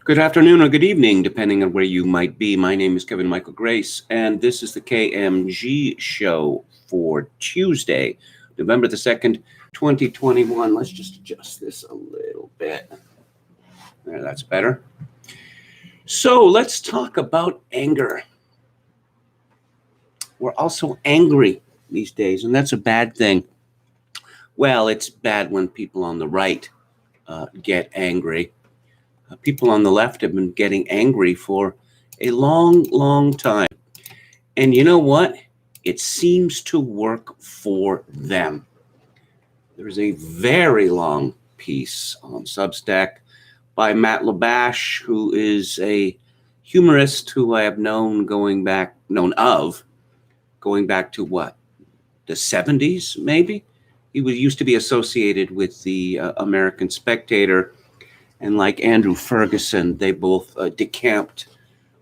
Good afternoon or good evening, depending on where you might be. My name is Kevin Michael Grace, and this is the KMG show for Tuesday, November the 2nd, 2021. Let's just adjust this a little bit. There, that's better. So let's talk about anger. We're also angry these days, and that's a bad thing. Well, it's bad when people on the right get angry. People on the left have been getting angry for a long, long time. And you know what? It seems to work for them. There's a very long piece on Substack by Matt Labash, who is a humorist who I have known going back to what? The 70s, maybe? He used to be associated with the American Spectator. And like Andrew Ferguson, they both decamped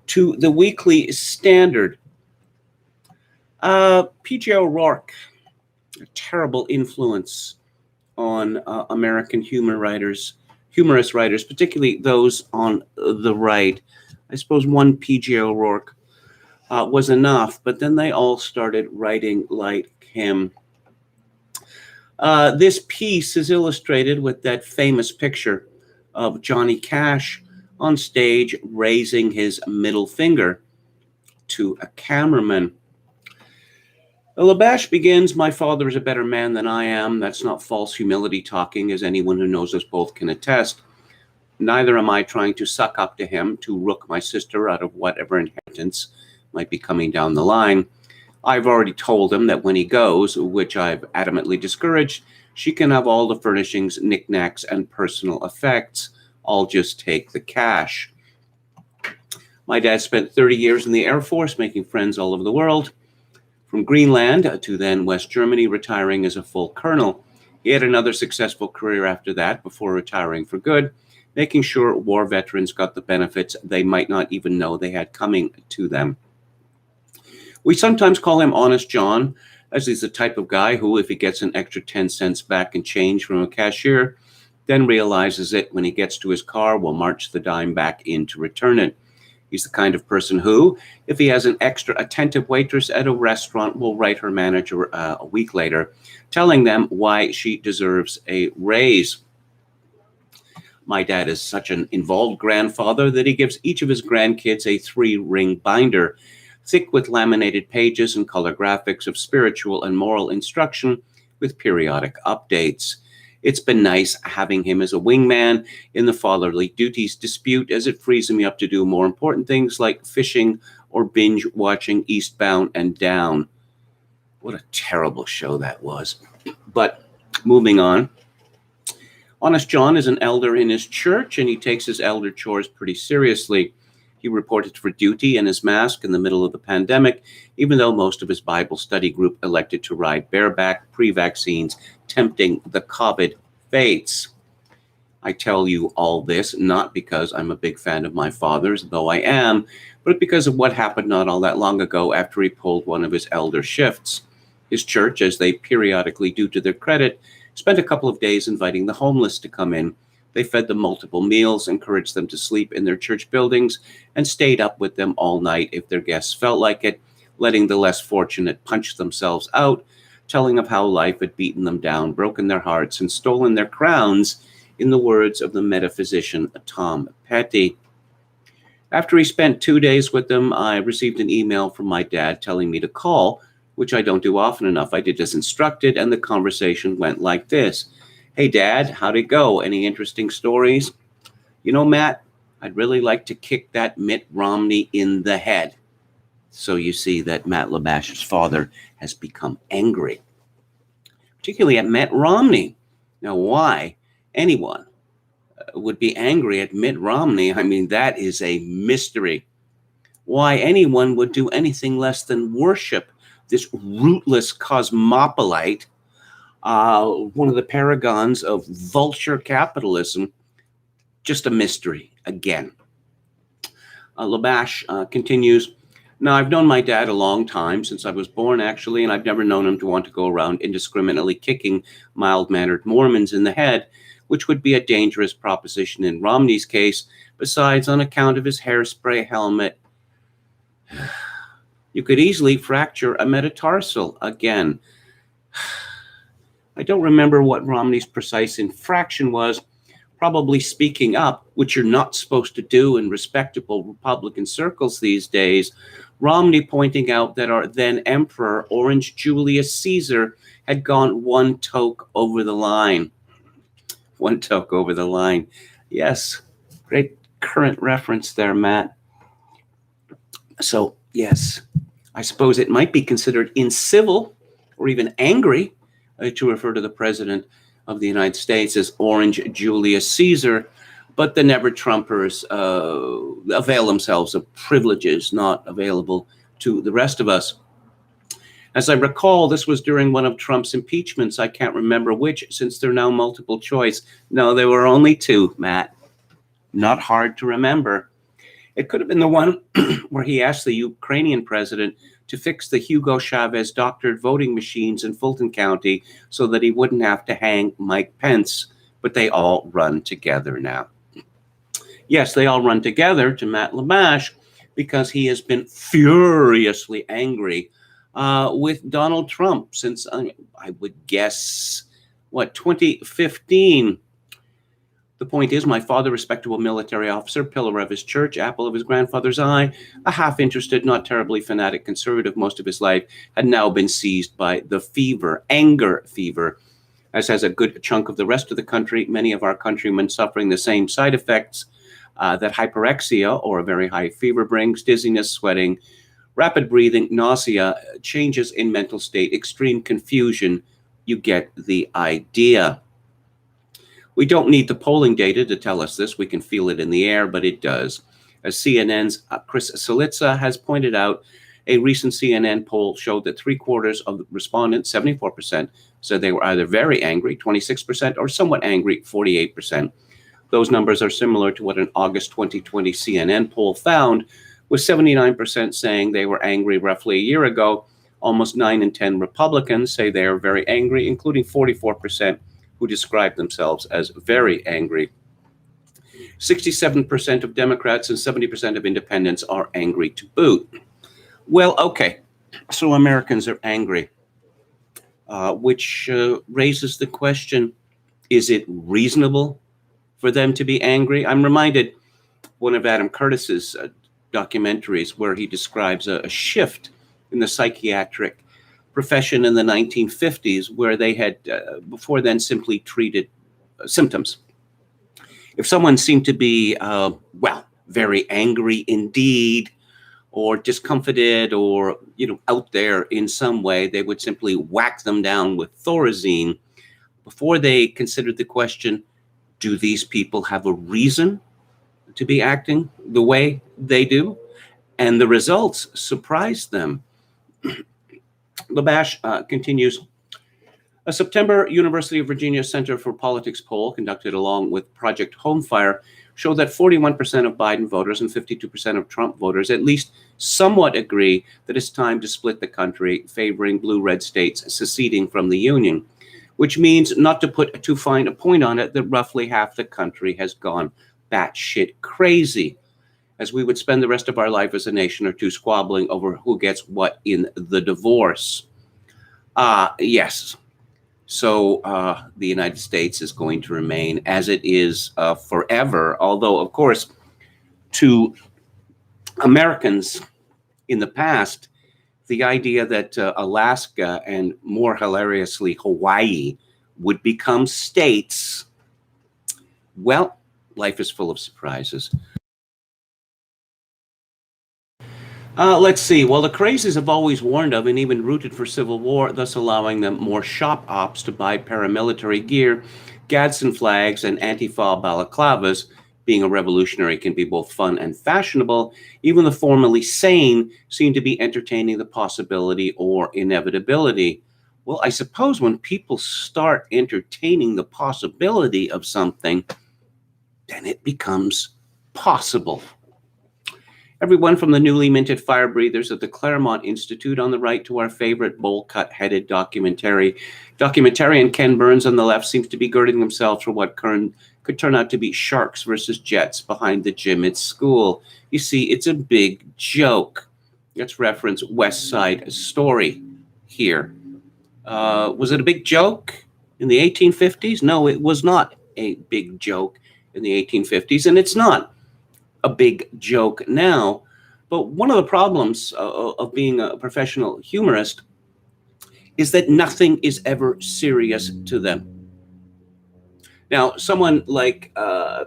to the Weekly Standard. P.J. O'Rourke, a terrible influence on American humorous writers, particularly those on the right. I suppose one P.J. O'Rourke was enough, but then they all started writing like him. This piece is illustrated with that famous picture of Johnny Cash on stage raising his middle finger to a cameraman. Labash begins, "My father is a better man than I am. That's not false humility talking, as anyone who knows us both can attest. Neither am I trying to suck up to him, to rook my sister out of whatever inheritance might be coming down the line. I've already told him that when he goes, which I've adamantly discouraged, she can have all the furnishings, knickknacks, and personal effects. I'll just take the cash. My dad spent 30 years in the Air Force, making friends all over the world. From Greenland to then West Germany, retiring as a full colonel. He had another successful career after that, before retiring for good, making sure war veterans got the benefits they might not even know they had coming to them. We sometimes call him Honest John, as he's the type of guy who, if he gets an extra 10 cents back in change from a cashier, then realizes it when he gets to his car, will march the dime back in to return it. He's the kind of person who, if he has an extra attentive waitress at a restaurant, will write her manager a week later, telling them why she deserves a raise. My dad is such an involved grandfather that he gives each of his grandkids a 3-ring binder, thick with laminated pages and color graphics of spiritual and moral instruction with periodic updates. It's been nice having him as a wingman in the fatherly duties dispute, as it frees me up to do more important things like fishing or binge watching Eastbound and Down." What a terrible show that was. But moving on. Honest John is an elder in his church, and he takes his elder chores pretty seriously. He reported for duty in his mask in the middle of the pandemic, even though most of his Bible study group elected to ride bareback pre-vaccines, tempting the COVID fates. I tell you all this not because I'm a big fan of my father's, though I am, but because of what happened not all that long ago after he pulled one of his elder shifts. His church, as they periodically do to their credit, spent a couple of days inviting the homeless to come in. They fed them multiple meals, encouraged them to sleep in their church buildings, and stayed up with them all night if their guests felt like it, letting the less fortunate punch themselves out, telling of how life had beaten them down, broken their hearts, and stolen their crowns, in the words of the metaphysician Tom Petty. After he spent 2 days with them, I received an email from my dad telling me to call, which I don't do often enough. I did as instructed, and the conversation went like this. "Hey, Dad, how'd it go? Any interesting stories? You know, Matt, I'd really like to kick that Mitt Romney in the head." So you see that Matt Labash's father has become angry, particularly at Mitt Romney. Now, why anyone would be angry at Mitt Romney, I mean, that is a mystery. Why anyone would do anything less than worship this rootless cosmopolite, one of the paragons of vulture capitalism, just a mystery again. Labash continues, "Now, I've known my dad a long time, since I was born, actually, and I've never known him to want to go around indiscriminately kicking mild-mannered Mormons in the head which would be a dangerous proposition in Romney's case. Besides, on account of his hairspray helmet, you could easily fracture a metatarsal again. I don't remember what Romney's precise infraction was, probably speaking up, which you're not supposed to do in respectable Republican circles these days. Romney pointing out that our then emperor, Orange Julius Caesar, had gone one toke over the line. One toke over the line. Yes, great current reference there, Matt. So, yes, I suppose it might be considered incivil or even angry to refer to the president of the United States as Orange Julius Caesar, but the never-Trumpers avail themselves of privileges not available to the rest of us. As I recall, this was during one of Trump's impeachments. I can't remember which, since they're now multiple choice. No, there were only two, Matt. Not hard to remember. It could have been the one where he asked the Ukrainian president to fix the Hugo Chavez doctored voting machines in Fulton County so that he wouldn't have to hang Mike Pence. But they all run together now. Yes, they all run together to Matt LaMache because he has been furiously angry with Donald Trump since, I would guess, 2015. The point is, my father, respectable military officer, pillar of his church, apple of his grandfather's eye, a half-interested, not terribly fanatic conservative most of his life, had now been seized by the fever, anger fever, as has a good chunk of the rest of the country. Many of our countrymen suffering the same side effects that hyperexia, or a very high fever, brings: dizziness, sweating, rapid breathing, nausea, changes in mental state, extreme confusion. You get the idea. We don't need the polling data to tell us this. We can feel it in the air, but it does. As CNN's Chris Cillizza has pointed out, a recent CNN poll showed that 3/4 of the respondents, 74%, said they were either very angry, 26%, or somewhat angry, 48%. Those numbers are similar to what an August 2020 CNN poll found, with 79% saying they were angry roughly a year ago. Almost 9 in 10 Republicans say they are very angry, including 44% who describe themselves as very angry. 67% of Democrats and 70% of independents are angry to boot. Well, okay, so Americans are angry, which raises the question, is it reasonable for them to be angry? I'm reminded one of Adam Curtis's documentaries where he describes a shift in the psychiatric profession in the 1950s, where they had before then simply treated symptoms. If someone seemed to be, very angry indeed, or discomfited, or out there in some way, they would simply whack them down with Thorazine before they considered the question, do these people have a reason to be acting the way they do? And the results surprised them. LaMache continues, a September University of Virginia Center for Politics poll conducted along with Project Homefire showed that 41% of Biden voters and 52% of Trump voters at least somewhat agree that it's time to split the country, favoring blue-red states seceding from the Union, which means, not to put too fine a point on it, that roughly half the country has gone batshit crazy, as we would spend the rest of our life as a nation or two squabbling over who gets what in the divorce. Yes. So the United States is going to remain as it is forever, although, of course, to Americans in the past, the idea that Alaska and, more hilariously, Hawaii would become states, well, life is full of surprises. Let's see. Well, the crazies have always warned of and even rooted for civil war, thus allowing them more shop ops to buy paramilitary gear, Gadsden flags, and Antifa balaclavas. Being a revolutionary can be both fun and fashionable. Even the formerly sane seem to be entertaining the possibility or inevitability. Well, I suppose when people start entertaining the possibility of something, then it becomes possible. Everyone from the newly minted fire breathers at the Claremont Institute on the right to our favorite bowl-cut-headed documentarian Ken Burns on the left seems to be girding himself for what could turn out to be Sharks versus Jets behind the gym at school. You see, it's a big joke. Let's reference West Side Story here. Was it a big joke in the 1850s? No, it was not a big joke in the 1850s, and it's not a big joke now. But one of the problems of being a professional humorist is that nothing is ever serious to them. Now, someone like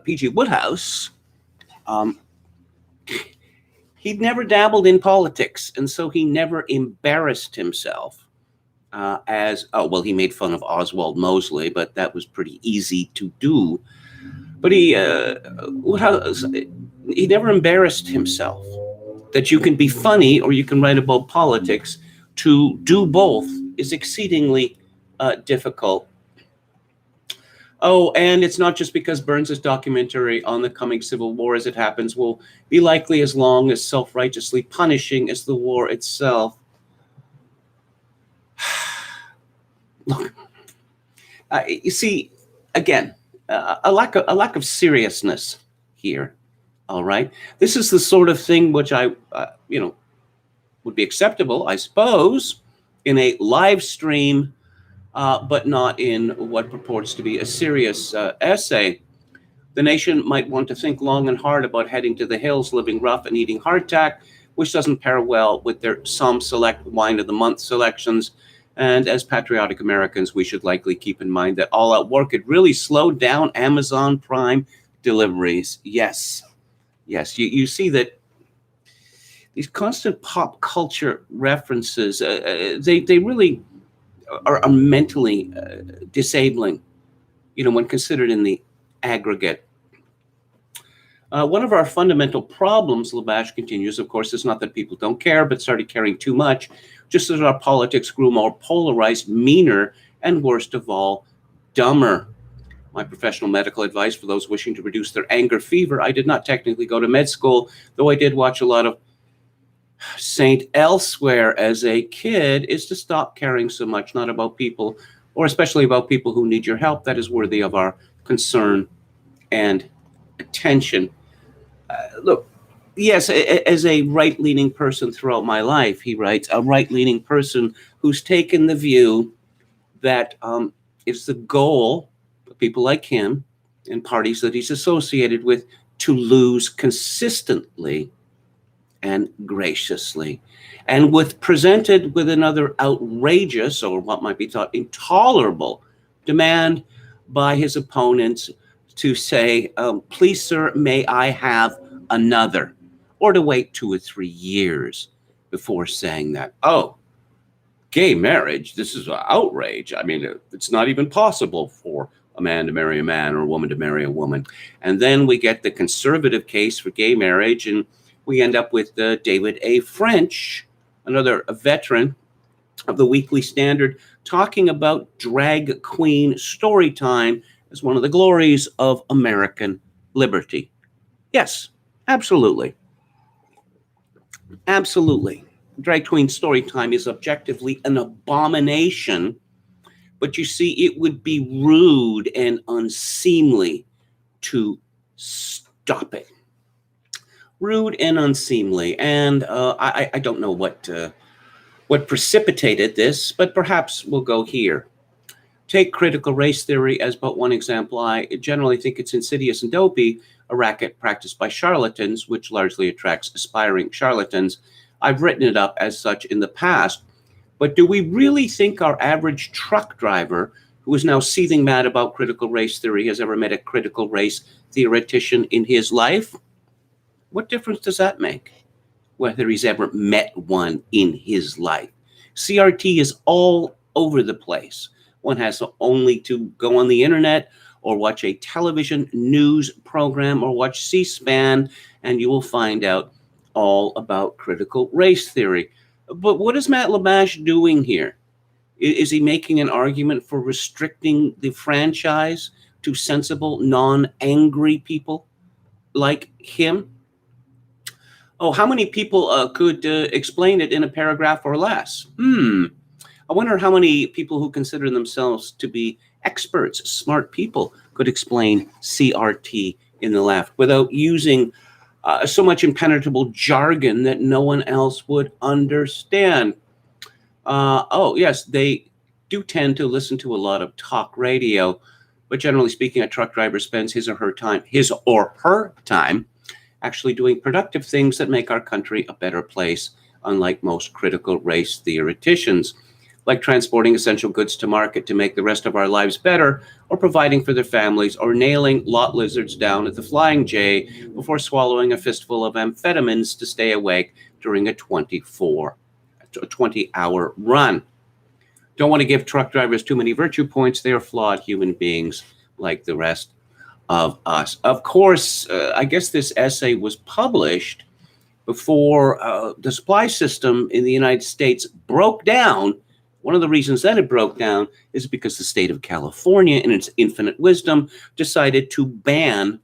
P.G. Wodehouse, he'd never dabbled in politics, and so he never embarrassed himself he made fun of Oswald Mosley, but that was pretty easy to do. But Wodehouse, he never embarrassed himself. That you can be funny or you can write about politics. To do both is exceedingly difficult. Oh, and it's not just because Burns's documentary on the coming Civil War, as it happens, will be likely as long as self-righteously punishing as the war itself. Look, you see, again, a lack of seriousness here. All right, this is the sort of thing which I, would be acceptable, I suppose, in a live stream, but not in what purports to be a serious essay. The nation might want to think long and hard about heading to the hills, living rough and eating hardtack, which doesn't pair well with their Some Select Wine of the Month selections. And as patriotic Americans, we should likely keep in mind that all out war could really slow down Amazon Prime deliveries. Yes, you see that these constant pop culture references, they really are mentally disabling, when considered in the aggregate. One of our fundamental problems, Labash continues, of course, is not that people don't care, but started caring too much, just as our politics grew more polarized, meaner, and worst of all, dumber. My professional medical advice for those wishing to reduce their anger fever. I did not technically go to med school, though I did watch a lot of Saint Elsewhere as a kid, is to stop caring so much, not about people, or especially about people who need your help. That is worthy of our concern and attention. Look, yes, as a right-leaning person throughout my life, he writes, a right-leaning person who's taken the view that it's the goal of people like him and parties that he's associated with to lose consistently and graciously. And presented with another outrageous, or what might be thought intolerable, demand by his opponents to say, please, sir, may I have another? Or to wait 2 or 3 years before saying that. Oh, gay marriage, this is an outrage. I mean, it's not even possible for a man to marry a man or a woman to marry a woman. And then we get the conservative case for gay marriage, and we end up with David A. French, another veteran of the Weekly Standard, talking about drag queen story time as one of the glories of American liberty. Yes, absolutely. Absolutely. Drag queen story time is objectively an abomination, but you see, it would be rude and unseemly to stop it. Rude and unseemly. And I don't know what precipitated this, but perhaps we'll go here. Take critical race theory as but one example. I generally think it's insidious and dopey, a racket practiced by charlatans, which largely attracts aspiring charlatans. I've written it up as such in the past, but do we really think our average truck driver, who is now seething mad about critical race theory, has ever met a critical race theoretician in his life? What difference does that make, whether he's ever met one in his life? CRT is all over the place. One has only to go on the internet or watch a television news program or watch C-SPAN, and you will find out all about critical race theory. But what is Matt Labash doing here? Is he making an argument for restricting the franchise to sensible, non-angry people like him? Oh, how many people could explain it in a paragraph or less? I wonder how many people who consider themselves to be experts, smart people, could explain CRT in the left without using so much impenetrable jargon that no one else would understand. Oh, yes, they do tend to listen to a lot of talk radio, but generally speaking, a truck driver spends his or her time, actually doing productive things that make our country a better place, unlike most critical race theoreticians, like transporting essential goods to market to make the rest of our lives better, or providing for their families, or nailing lot lizards down at the Flying J before swallowing a fistful of amphetamines to stay awake during a 20-hour run. Don't want to give truck drivers too many virtue points. They are flawed human beings like the rest of us. Of course, I guess this essay was published before the supply system in the United States broke down. One of the reasons that it broke down is because the state of California, in its infinite wisdom, decided to ban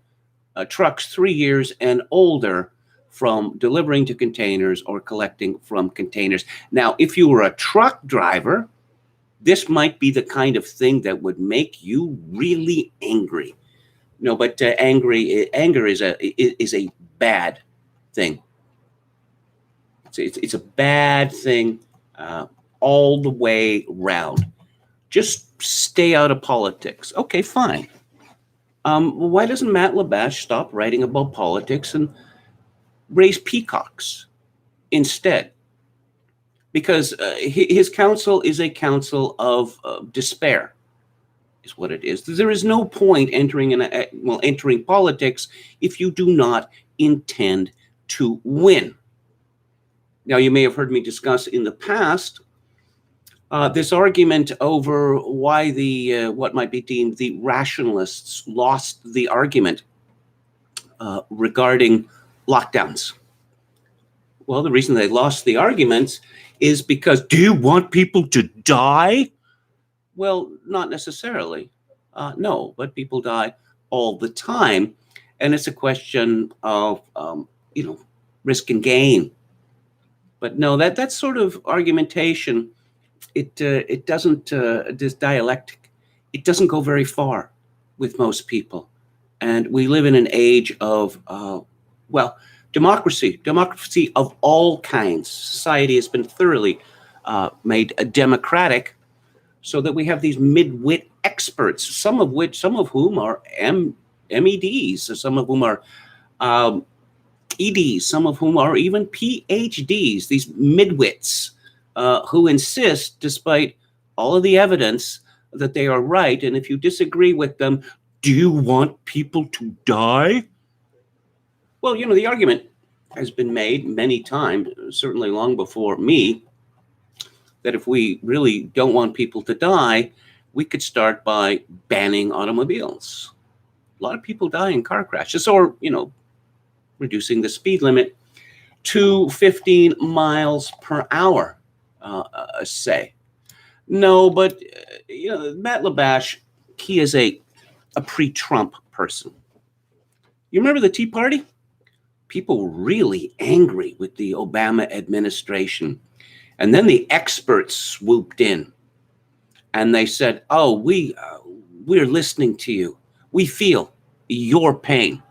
trucks 3 years and older from delivering to containers or collecting from containers. Now, if you were a truck driver, this might be the kind of thing that would make you really angry. No, but anger is a bad thing. It's a bad thing all the way round. Just stay out of politics. Okay, fine. Why doesn't Matt Labash stop writing about politics and raise peacocks instead? Because his counsel is a counsel of despair, is what it is. There is no point entering politics if you do not intend to win. Now, you may have heard me discuss in the past this argument over why the what might be deemed the rationalists lost the argument regarding lockdowns. Well, the reason they lost the argument is because, do you want people to die? Well, not necessarily. No, but people die all the time. And it's a question of, risk and gain. But no, that sort of argumentation, it doesn't, this dialectic, it doesn't go very far with most people. And we live in an age of, democracy of all kinds. Society has been thoroughly made democratic, so that we have these mid-wit experts, some of whom are MEDs, some of whom are EDs, some of whom are even PhDs, these midwits who insist, despite all of the evidence, that they are right. And if you disagree with them, do you want people to die? Well, the argument has been made many times, certainly long before me, that if we really don't want people to die, we could start by banning automobiles. A lot of people die in car crashes, or, reducing the speed limit to 15 miles per hour, say. No, but, Matt Labash, he is a pre-Trump person. You remember the Tea Party? People were really angry with the Obama administration. And then the experts swooped in and they said, oh, we're listening to you. We feel your pain.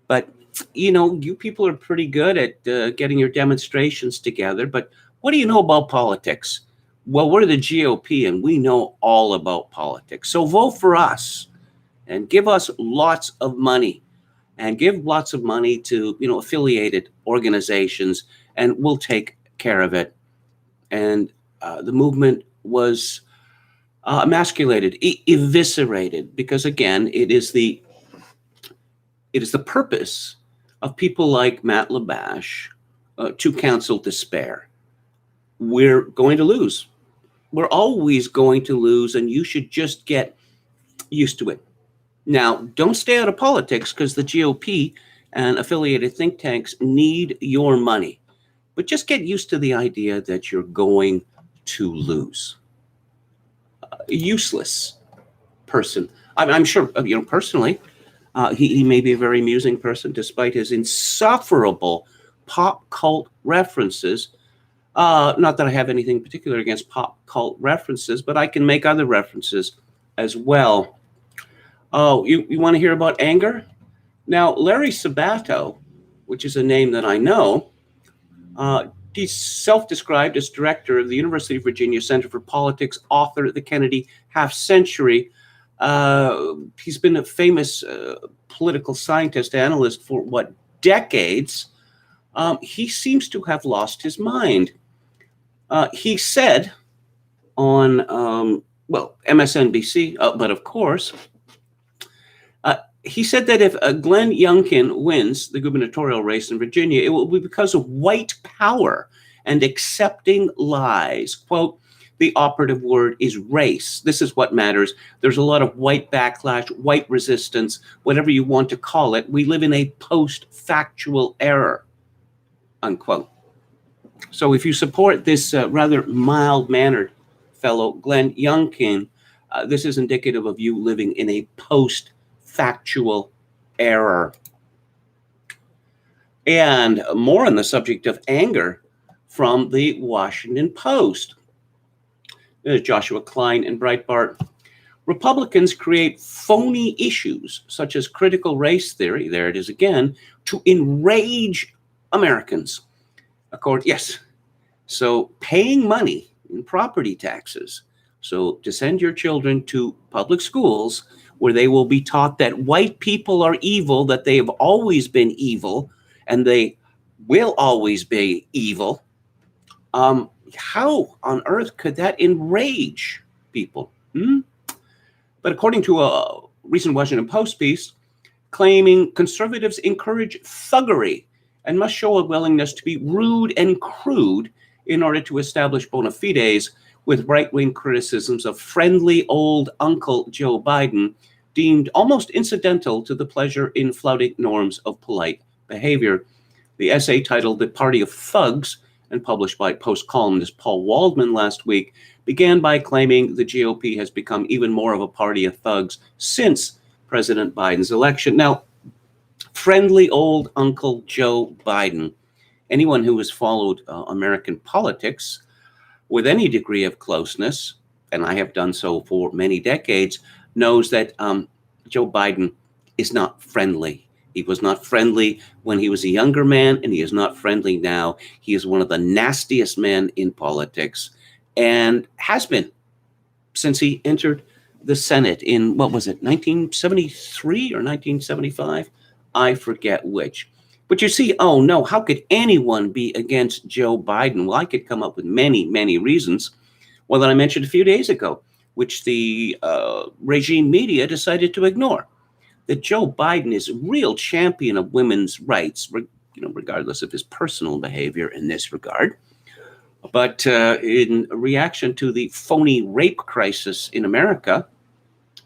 But, you people are pretty good at getting your demonstrations together. But what do you know about politics? Well, we're the GOP and we know all about politics. So vote for us and give us lots of money and give lots of money to, affiliated organizations, and we'll take care of it. And the movement was emasculated, eviscerated, because again, it is the purpose of people like Matt Labash to counsel despair. We're going to lose. We're always going to lose, and you should just get used to it. Now, don't stay out of politics, because the GOP and affiliated think tanks need your money. But just get used to the idea that you're going to lose. Useless person. I'm sure, personally, he may be a very amusing person, despite his insufferable pop cult references. Not that I have anything particular against pop cult references, but I can make other references as well. Oh, you want to hear about anger? Now, Larry Sabato, which is a name that I know, he's self-described as director of the University of Virginia Center for Politics, author of The Kennedy Half Century. He's been a famous political scientist, analyst for decades. He seems to have lost his mind. He said on, MSNBC, but of course, he said that if Glenn Youngkin wins the gubernatorial race in Virginia, it will be because of white power and accepting lies. Quote, the operative word is race. This is what matters. There's a lot of white backlash, white resistance, whatever you want to call it. We live in a post-factual era, unquote. So if you support this rather mild-mannered fellow, Glenn Youngkin, this is indicative of you living in a post-factual error. And more on the subject of anger from the Washington Post. Joshua Klein and Breitbart. Republicans create phony issues such as critical race theory, there it is again, to enrage Americans. Yes. So paying money in property taxes, so to send your children to public schools where they will be taught that white people are evil, that they have always been evil, and they will always be evil. How on earth could that enrage people? But according to a recent Washington Post piece claiming conservatives encourage thuggery and must show a willingness to be rude and crude in order to establish bona fides, with right-wing criticisms of friendly old Uncle Joe Biden deemed almost incidental to the pleasure in flouting norms of polite behavior. The essay, titled The Party of Thugs and published by Post columnist Paul Waldman last week, began by claiming the GOP has become even more of a party of thugs since President Biden's election. Now, friendly old Uncle Joe Biden, anyone who has followed American politics with any degree of closeness, and I have done so for many decades, knows that Joe Biden is not friendly. He was not friendly when he was a younger man, and he is not friendly now. He is one of the nastiest men in politics and has been since he entered the Senate in, 1973 or 1975? I forget which. But you see, oh no, how could anyone be against Joe Biden? Well, I could come up with many, many reasons. Well, that I mentioned a few days ago, which the regime media decided to ignore. That Joe Biden is a real champion of women's rights, regardless of his personal behavior in this regard. But in reaction to the phony rape crisis in America,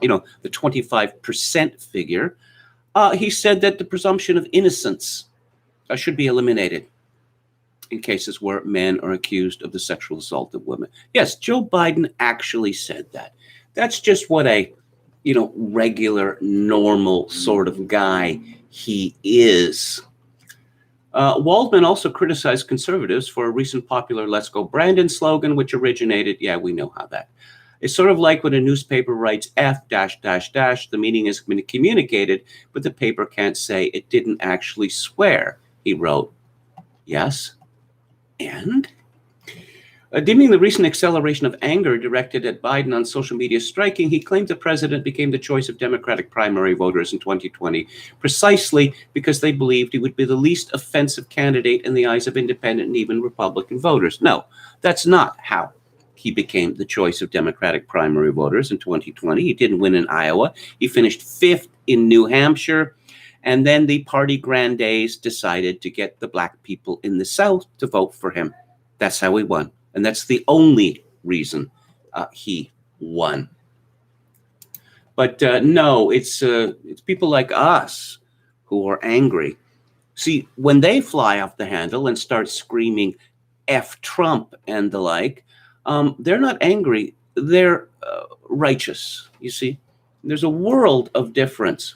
the 25% figure, he said that the presumption of innocence should be eliminated in cases where men are accused of the sexual assault of women. Yes, Joe Biden actually said that. That's just what a, regular, normal sort of guy he is. Waldman also criticized conservatives for a recent popular Let's Go Brandon slogan, which originated, we know how that. It's sort of like when a newspaper writes F dash dash dash, the meaning has been communicated, but the paper can't say it didn't actually swear. He wrote, yes, and? Deeming the recent acceleration of anger directed at Biden on social media striking, he claimed the president became the choice of Democratic primary voters in 2020 precisely because they believed he would be the least offensive candidate in the eyes of independent and even Republican voters. No, that's not how he became the choice of Democratic primary voters in 2020. He didn't win in Iowa. He finished 5th in New Hampshire. And then the party grandees decided to get the black people in the South to vote for him. That's how he won. And that's the only reason he won. But no, it's people like us who are angry. See, when they fly off the handle and start screaming F Trump and the like, they're not angry. They're righteous, you see. There's a world of difference.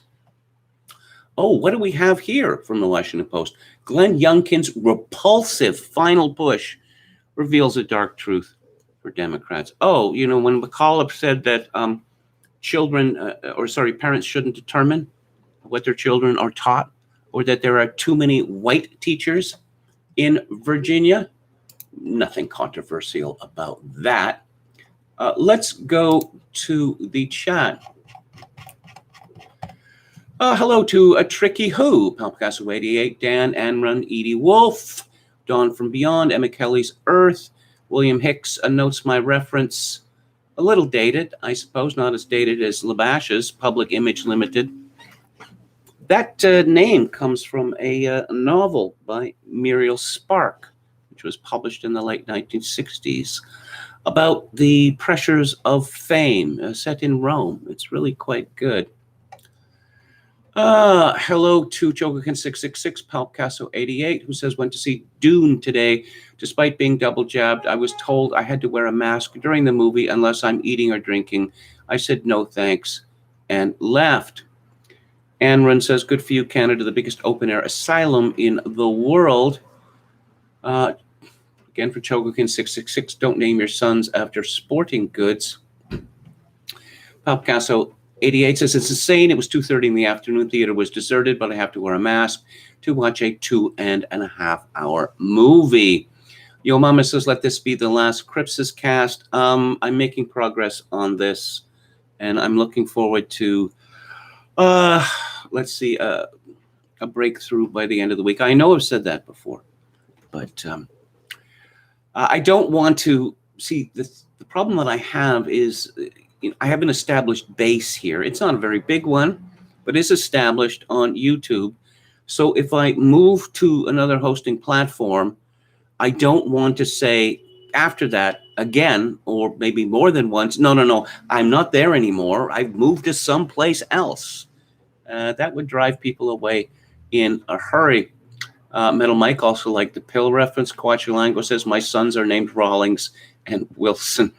Oh, what do we have here from the Washington Post? Glenn Youngkin's repulsive final push reveals a dark truth for Democrats. Oh, when McAuliffe said that parents shouldn't determine what their children are taught, or that there are too many white teachers in Virginia, nothing controversial about that. Let's go to the chat. Hello to a Tricky Who, Palpicasso 88, Dan Anrun, Edie Wolf, Dawn from Beyond, Emma Kelly's Earth, William Hicks notes my reference a little dated, I suppose, not as dated as Labash's Public Image Limited. That name comes from a novel by Muriel Spark, which was published in the late 1960s, about the pressures of fame, set in Rome. It's really quite good. Hello to Chogokin666, Palpicasso 88, who says, went to see Dune today. Despite being double jabbed, I was told I had to wear a mask during the movie unless I'm eating or drinking. I said no thanks and left. Anrun says, good for you, Canada, the biggest open-air asylum in the world. Again, for Chogokin666, don't name your sons after sporting goods. Palpicasso 88 says, it's insane. It was 2:30 in the afternoon. Theater was deserted, but I have to wear a mask to watch a 2.5-hour movie. Yo Mama says, let this be the last Cripsis cast. I'm making progress on this, and I'm looking forward to, let's see, a breakthrough by the end of the week. I know I've said that before, but I don't want to see this. The problem that I have is I have an established base here. It's not a very big one, but it's established on YouTube. So if I move to another hosting platform, I don't want to say after that again, or maybe more than once, no, I'm not there anymore. I've moved to someplace else. That would drive people away in a hurry. Metal Mike also liked the pill reference. Coachulango says, my sons are named Rawlings and Wilson.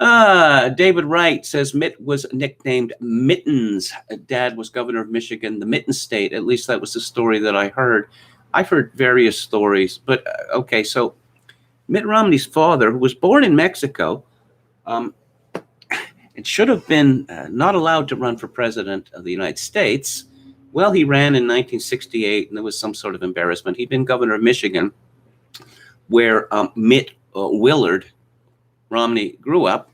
David Wright says, Mitt was nicknamed Mittens. Dad was governor of Michigan, the Mitten State. At least that was the story that I heard. I've heard various stories, but okay, so Mitt Romney's father, who was born in Mexico, and should have been not allowed to run for president of the United States. Well, he ran in 1968, and there was some sort of embarrassment. He'd been governor of Michigan, where Mitt Willard Romney grew up.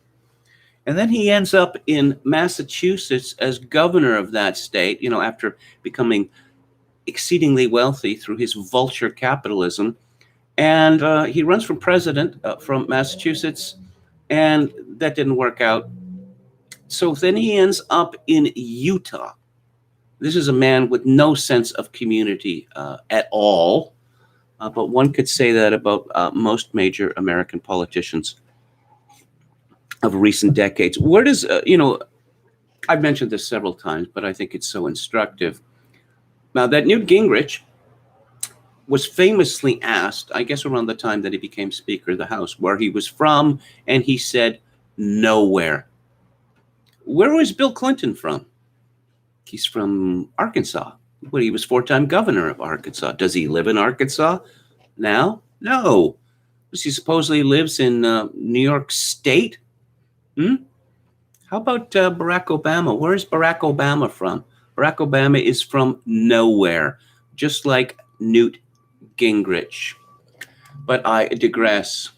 And then he ends up in Massachusetts as governor of that state, after becoming exceedingly wealthy through his vulture capitalism. And he runs for president from Massachusetts, and that didn't work out. So then he ends up in Utah. This is a man with no sense of community at all. But one could say that about most major American politicians of recent decades. Where does, I've mentioned this several times, but I think it's so instructive. Now, that Newt Gingrich was famously asked, I guess around the time that he became Speaker of the House, where he was from, and he said, nowhere. Where was Bill Clinton from? He's from Arkansas. But he was 4-time governor of Arkansas. Does he live in Arkansas now? No. He supposedly lives in New York State. How about Barack Obama? Where's Barack Obama from? Barack Obama is from nowhere, just like Newt Gingrich. But I digress.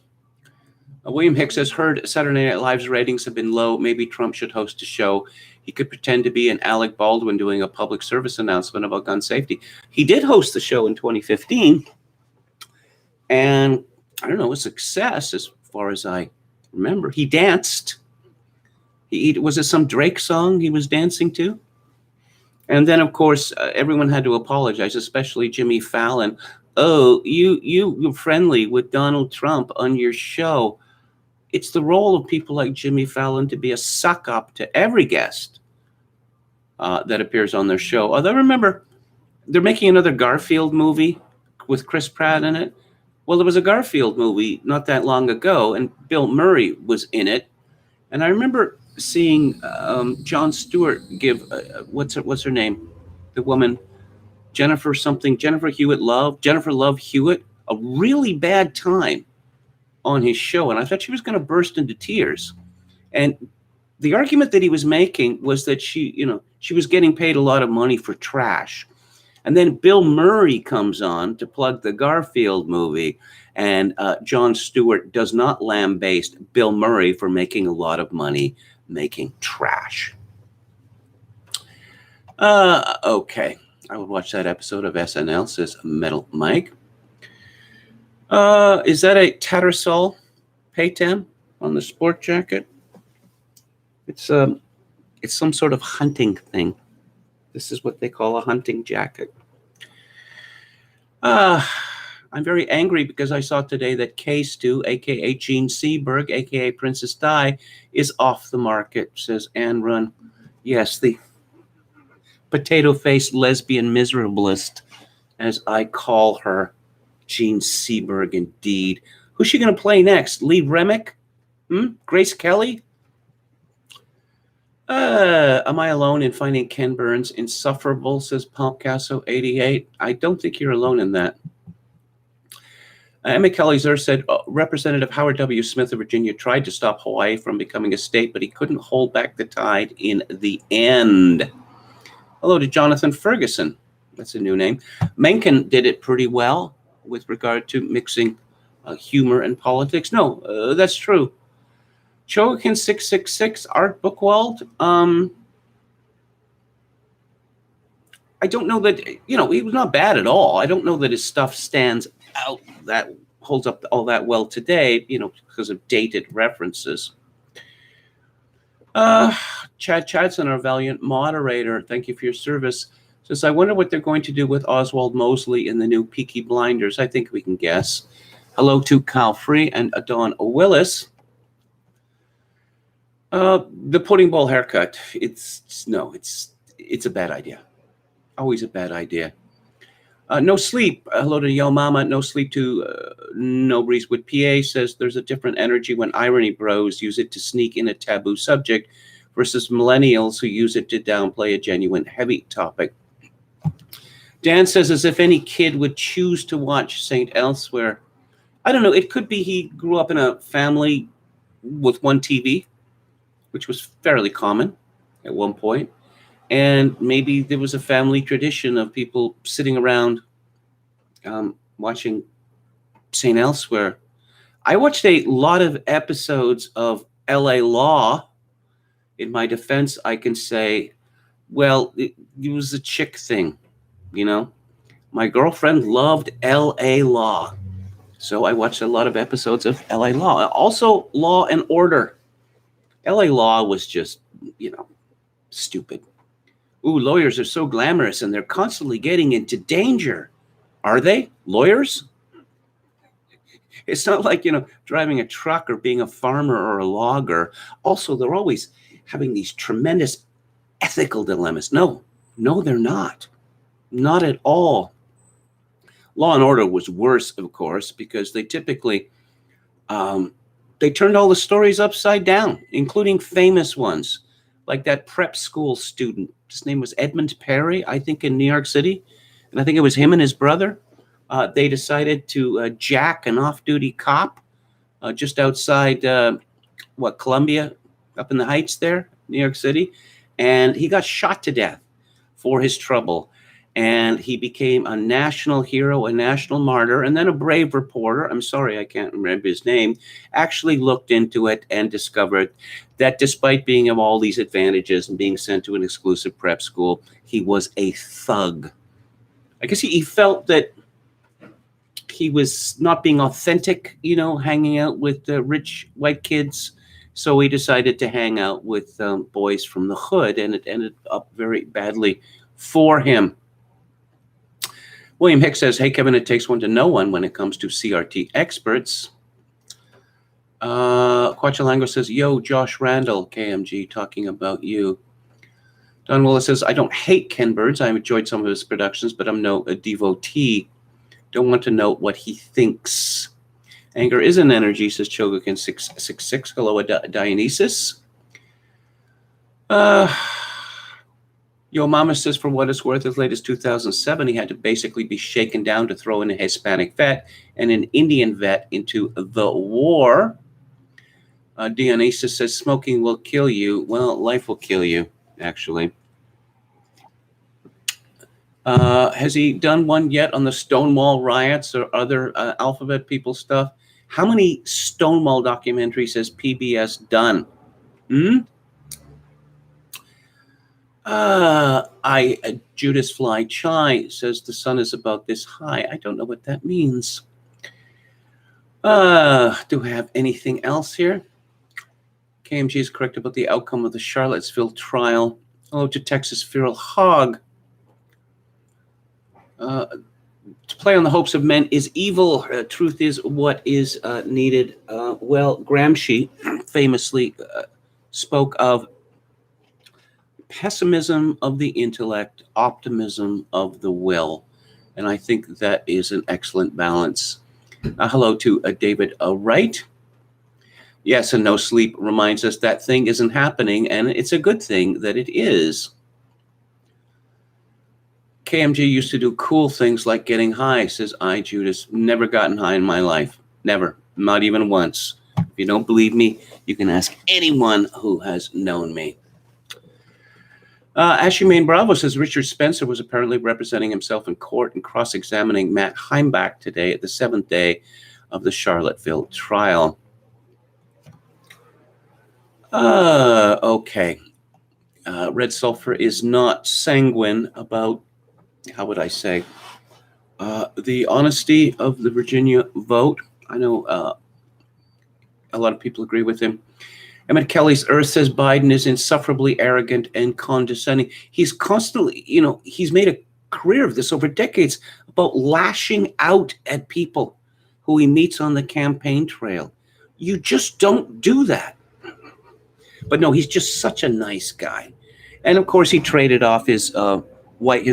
William Hicks has heard Saturday Night Live's ratings have been low. Maybe Trump should host a show. He could pretend to be an Alec Baldwin doing a public service announcement about gun safety. He did host the show in 2015. And I don't know, a success as far as I remember. He danced. Was it some Drake song he was dancing to? And then, of course, everyone had to apologize, especially Jimmy Fallon. Oh, you were friendly with Donald Trump on your show. It's the role of people like Jimmy Fallon to be a suck-up to every guest that appears on their show. Although, remember, they're making another Garfield movie with Chris Pratt in it. Well, there was a Garfield movie not that long ago, and Bill Murray was in it. And I remember seeing Jon Stewart give, what's her name? the woman, Jennifer Love Hewitt, a really bad time on his show. And I thought she was going to burst into tears. And the argument that he was making was that she was getting paid a lot of money for trash. And then Bill Murray comes on to plug the Garfield movie, and Jon Stewart does not lambaste Bill Murray for making a lot of money making trash. Okay, I would watch that episode of SNL, says Metal Mike. Is that a Tattersall Paytan on the sport jacket? It's some sort of hunting thing. This is what they call a hunting jacket. I'm very angry because I saw today that K-Stew, a.k.a. Gene Seberg, a.k.a. Princess Di, is off the market, says Anne Run. Yes, the potato-faced lesbian miserablest, as I call her, Gene Seberg, indeed. Who's she going to play next? Lee Remick? Grace Kelly? Am I alone in finding Ken Burns insufferable, says Palmcasso88? I don't think you're alone in that. Emma Kelly-Zer said, Representative Howard W. Smith of Virginia tried to stop Hawaii from becoming a state, but he couldn't hold back the tide in the end. Hello to Jonathan Ferguson. That's a new name. Mencken did it pretty well with regard to mixing humor and politics. No, that's true. Chogakin 666, Art Bookwald. I don't know that, he was not bad at all. I don't know that his stuff stands out, that holds up all that well today, because of dated references. Chad Chadson, our valiant moderator, thank you for your service, says, I wonder what they're going to do with Oswald Mosley in the new Peaky Blinders. I think we can guess. Hello to Kyle Free and Dawn Willis. The pudding bowl haircut. It's a bad idea. Always a bad idea. No sleep. Hello to Yo Mama. No sleep to No Breeze with PA says there's a different energy when irony bros use it to sneak in a taboo subject versus millennials who use it to downplay a genuine heavy topic. Dan says as if any kid would choose to watch St. Elsewhere. I don't know. It could be he grew up in a family with one TV, which was fairly common at one point. And maybe there was a family tradition of people sitting around watching St. Elsewhere. I watched a lot of episodes of L.A. Law. In my defense, I can say, well, it was a chick thing, My girlfriend loved L.A. Law. So I watched a lot of episodes of L.A. Law. Also, Law and Order. L.A. Law was just, stupid. Ooh, lawyers are so glamorous and they're constantly getting into danger. Are they? Lawyers? It's not like, driving a truck or being a farmer or a logger. Also, they're always having these tremendous ethical dilemmas. No, they're not. Not at all. Law and Order was worse, of course, because they typically, they turned all the stories upside down, including famous ones, like that prep school student. His name was Edmund Perry, I think, in New York City. And I think it was him and his brother. They decided to jack an off-duty cop just outside, Columbia, up in the Heights there, New York City. And he got shot to death for his trouble. And he became a national hero, a national martyr, and then a brave reporter, I'm sorry, I can't remember his name, actually looked into it and discovered that despite being of all these advantages and being sent to an exclusive prep school, he was a thug. I guess he felt that he was not being authentic, hanging out with rich white kids. So he decided to hang out with boys from the hood, and it ended up very badly for him. William Hicks says, hey, Kevin, it takes one to know one when it comes to CRT experts. Quachalango says, yo, Josh Randall, KMG, talking about you. Don Willis says, I don't hate Ken Burns. I've enjoyed some of his productions, but I'm no devotee. Don't want to know what he thinks. Anger is an energy, says Chogakin 666. Hello, Dionysus. Yo Mama says, for what it's worth, as late as 2007, he had to basically be shaken down to throw in a Hispanic vet and an Indian vet into the war. Dionysus says, smoking will kill you. Well, life will kill you, actually. Has he done one yet on the Stonewall riots or other alphabet people stuff? How many Stonewall documentaries has PBS done? Judas Fly Chai says the sun is about this high. I don't know what that means. Do we have anything else here? KMG is correct about the outcome of the Charlottesville trial. Hello to Texas Feral Hog. To play on the hopes of men is evil. Truth is what is needed. Well, Gramsci famously spoke of pessimism of the intellect, optimism of the will. And I think that is an excellent balance. Hello to David Wright. Yes, and no sleep reminds us that thing isn't happening, and it's a good thing that it is. KMG used to do cool things like getting high, says I, Judas. Never gotten high in my life. Never. Not even once. If you don't believe me, you can ask anyone who has known me. Ashley Main Bravo says Richard Spencer was apparently representing himself in court and cross-examining Matt Heimbach today at the 7th day of the Charlottesville trial. Okay. Red Sulfur is not sanguine about, how would I say, the honesty of the Virginia vote. I know a lot of people agree with him. Emmett Kelly's Earth says Biden is insufferably arrogant and condescending. He's constantly, he's made a career of this over decades about lashing out at people who he meets on the campaign trail. You just don't do that. But no, he's just such a nice guy. And of course, he traded off his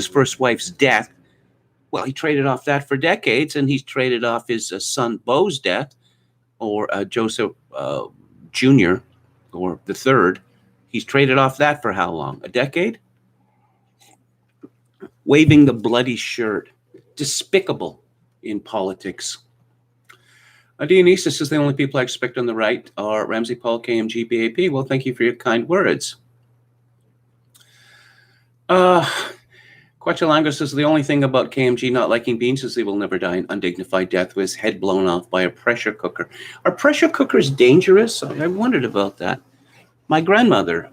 first wife's death. Well, he traded off that for decades, and he's traded off his son Beau's death, or Joseph Jr., or the third. He's traded off that for how long? A decade? Waving the bloody shirt. Despicable in politics. Dionysus says the only people I expect on the right are Ramsey Paul, KMG, BAP. Well, thank you for your kind words. Quachalango says the only thing about KMG not liking beans is they will never die an undignified death with his head blown off by a pressure cooker. Are pressure cookers dangerous? I wondered about that. My grandmother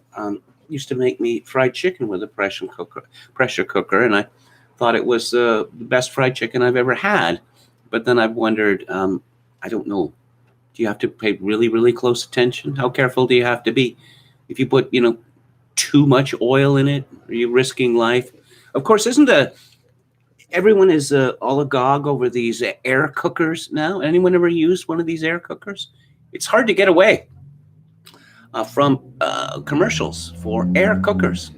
used to make me fried chicken with a pressure cooker, and I thought it was the best fried chicken I've ever had. But then I've wondered, I don't know, do you have to pay really, really close attention? How careful do you have to be? If you put, too much oil in it, are you risking life? Of course, everyone is all agog over these air cookers now? Anyone ever used one of these air cookers? It's hard to get away from commercials for air cookers.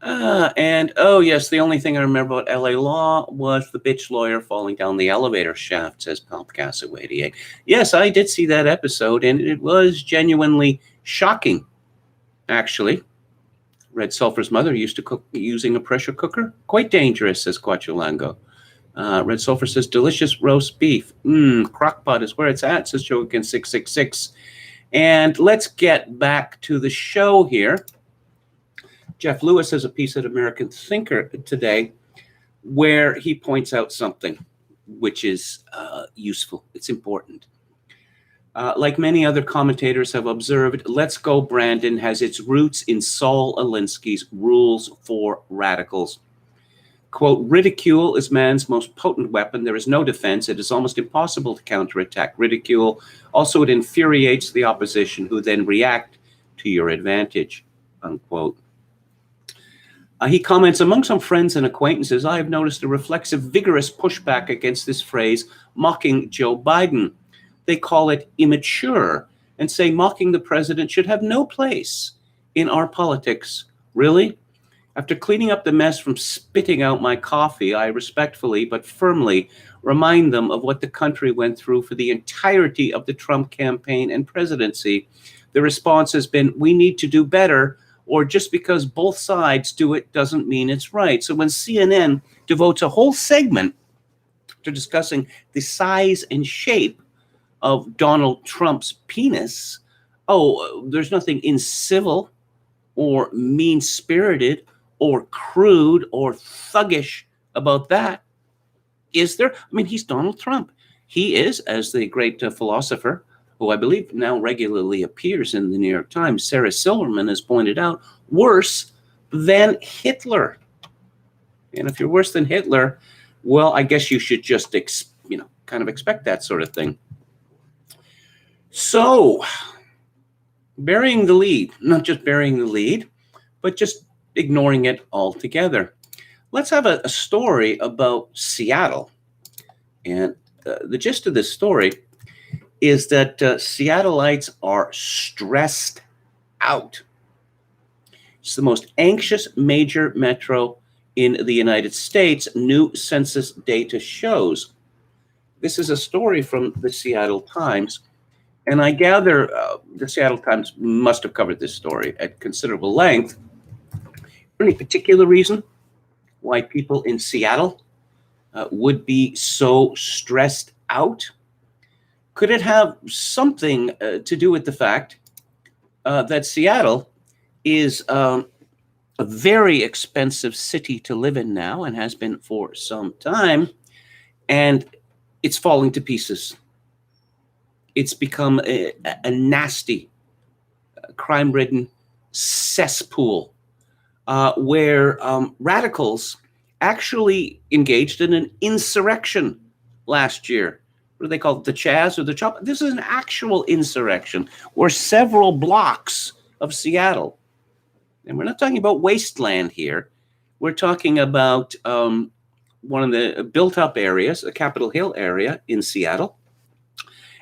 And oh yes, the only thing I remember about LA Law was the bitch lawyer falling down the elevator shaft, says Palpcastle88. Yes, I did see that episode, and it was genuinely shocking, actually. Red Sulfur's mother used to cook using a pressure cooker. Quite dangerous, says Quachulango. Red Sulfur says delicious roast beef. Crockpot is where it's at, says Joaquin666. And let's get back to the show here. Jeff Lewis has a piece at American Thinker today where he points out something which is useful. It's important. Like many other commentators have observed, Let's Go Brandon has its roots in Saul Alinsky's Rules for Radicals. Quote, ridicule is man's most potent weapon. There is no defense. It is almost impossible to counterattack ridicule. Also, it infuriates the opposition who then react to your advantage, unquote. He comments, among some friends and acquaintances, I have noticed a reflexive, vigorous pushback against this phrase, mocking Joe Biden. They call it immature and say mocking the president should have no place in our politics. Really? After cleaning up the mess from spitting out my coffee, I respectfully but firmly remind them of what the country went through for the entirety of the Trump campaign and presidency. The response has been, we need to do better. or just because both sides do it doesn't mean it's right. So when CNN devotes a whole segment to discussing the size and shape of Donald Trump's penis, oh, there's nothing incivil or mean-spirited or crude or thuggish about that, is there? I mean, he's Donald Trump. He is, as the great philosopher, who I believe now regularly appears in the New York Times, Sarah Silverman, has pointed out, worse than Hitler. And if you're worse than Hitler, well, I guess you should just, kind of expect that sort of thing. So, burying the lead, not just burying the lead, but just ignoring it altogether. Let's have a story about Seattle. And the gist of this story is that Seattleites are stressed out. It's the most anxious major metro in the United States, new census data shows. This is a story from the Seattle Times, and I gather the Seattle Times must have covered this story at considerable length. For any particular reason why people in Seattle would be so stressed out? Could it have something to do with the fact that Seattle is a very expensive city to live in now and has been for some time, and it's falling to pieces? It's become a nasty, crime-ridden cesspool where radicals actually engaged in an insurrection last year. What do they call it? The Chaz or the Chop? This is an actual insurrection where several blocks of Seattle, and we're not talking about wasteland here, we're talking about one of the built-up areas, the Capitol Hill area in Seattle,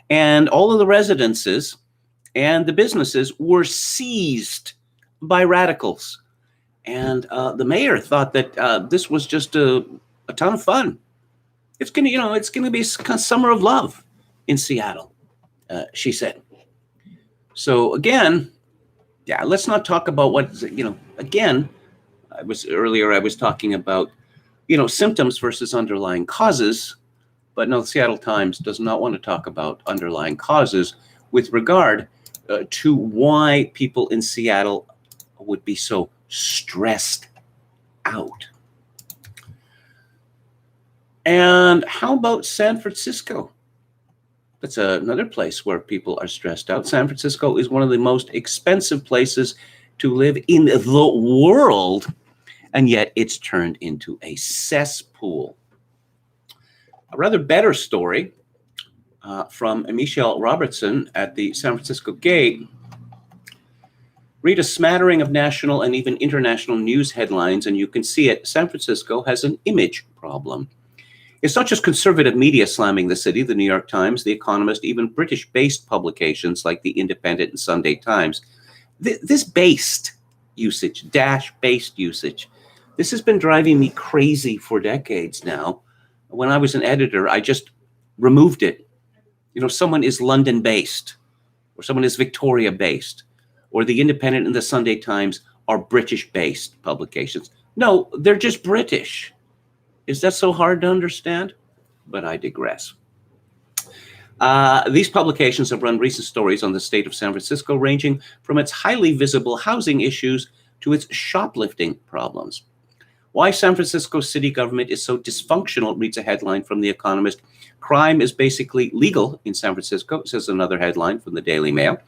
and all of the residences and the businesses were seized by radicals. And the mayor thought that this was just a ton of fun. It's gonna be a summer of love in Seattle, she said. So again, let's not talk about what, again, I was talking about, symptoms versus underlying causes, but no, the Seattle Times does not want to talk about underlying causes with regard to why people in Seattle would be so stressed out. And how about San Francisco? That's another place where people are stressed out. San Francisco is one of the most expensive places to live in the world, and yet it's turned into a cesspool. A rather better story from Michelle Robertson at the San Francisco Gate. Read a smattering of national and even international news headlines, and you can see it. San Francisco has an image problem. It's not just conservative media slamming the city, the New York Times, The Economist, even British-based publications like The Independent and Sunday Times. This based usage, dash-based usage, this has been driving me crazy for decades now. When I was an editor, I just removed it. Someone is London-based, or someone is Victoria-based, or The Independent and the Sunday Times are British-based publications. No, they're just British. Is that so hard to understand? But I digress. These publications have run recent stories on the state of San Francisco, ranging from its highly visible housing issues to its shoplifting problems. Why San Francisco city government is so dysfunctional, reads a headline from The Economist. Crime is basically legal in San Francisco, says another headline from the Daily Mail.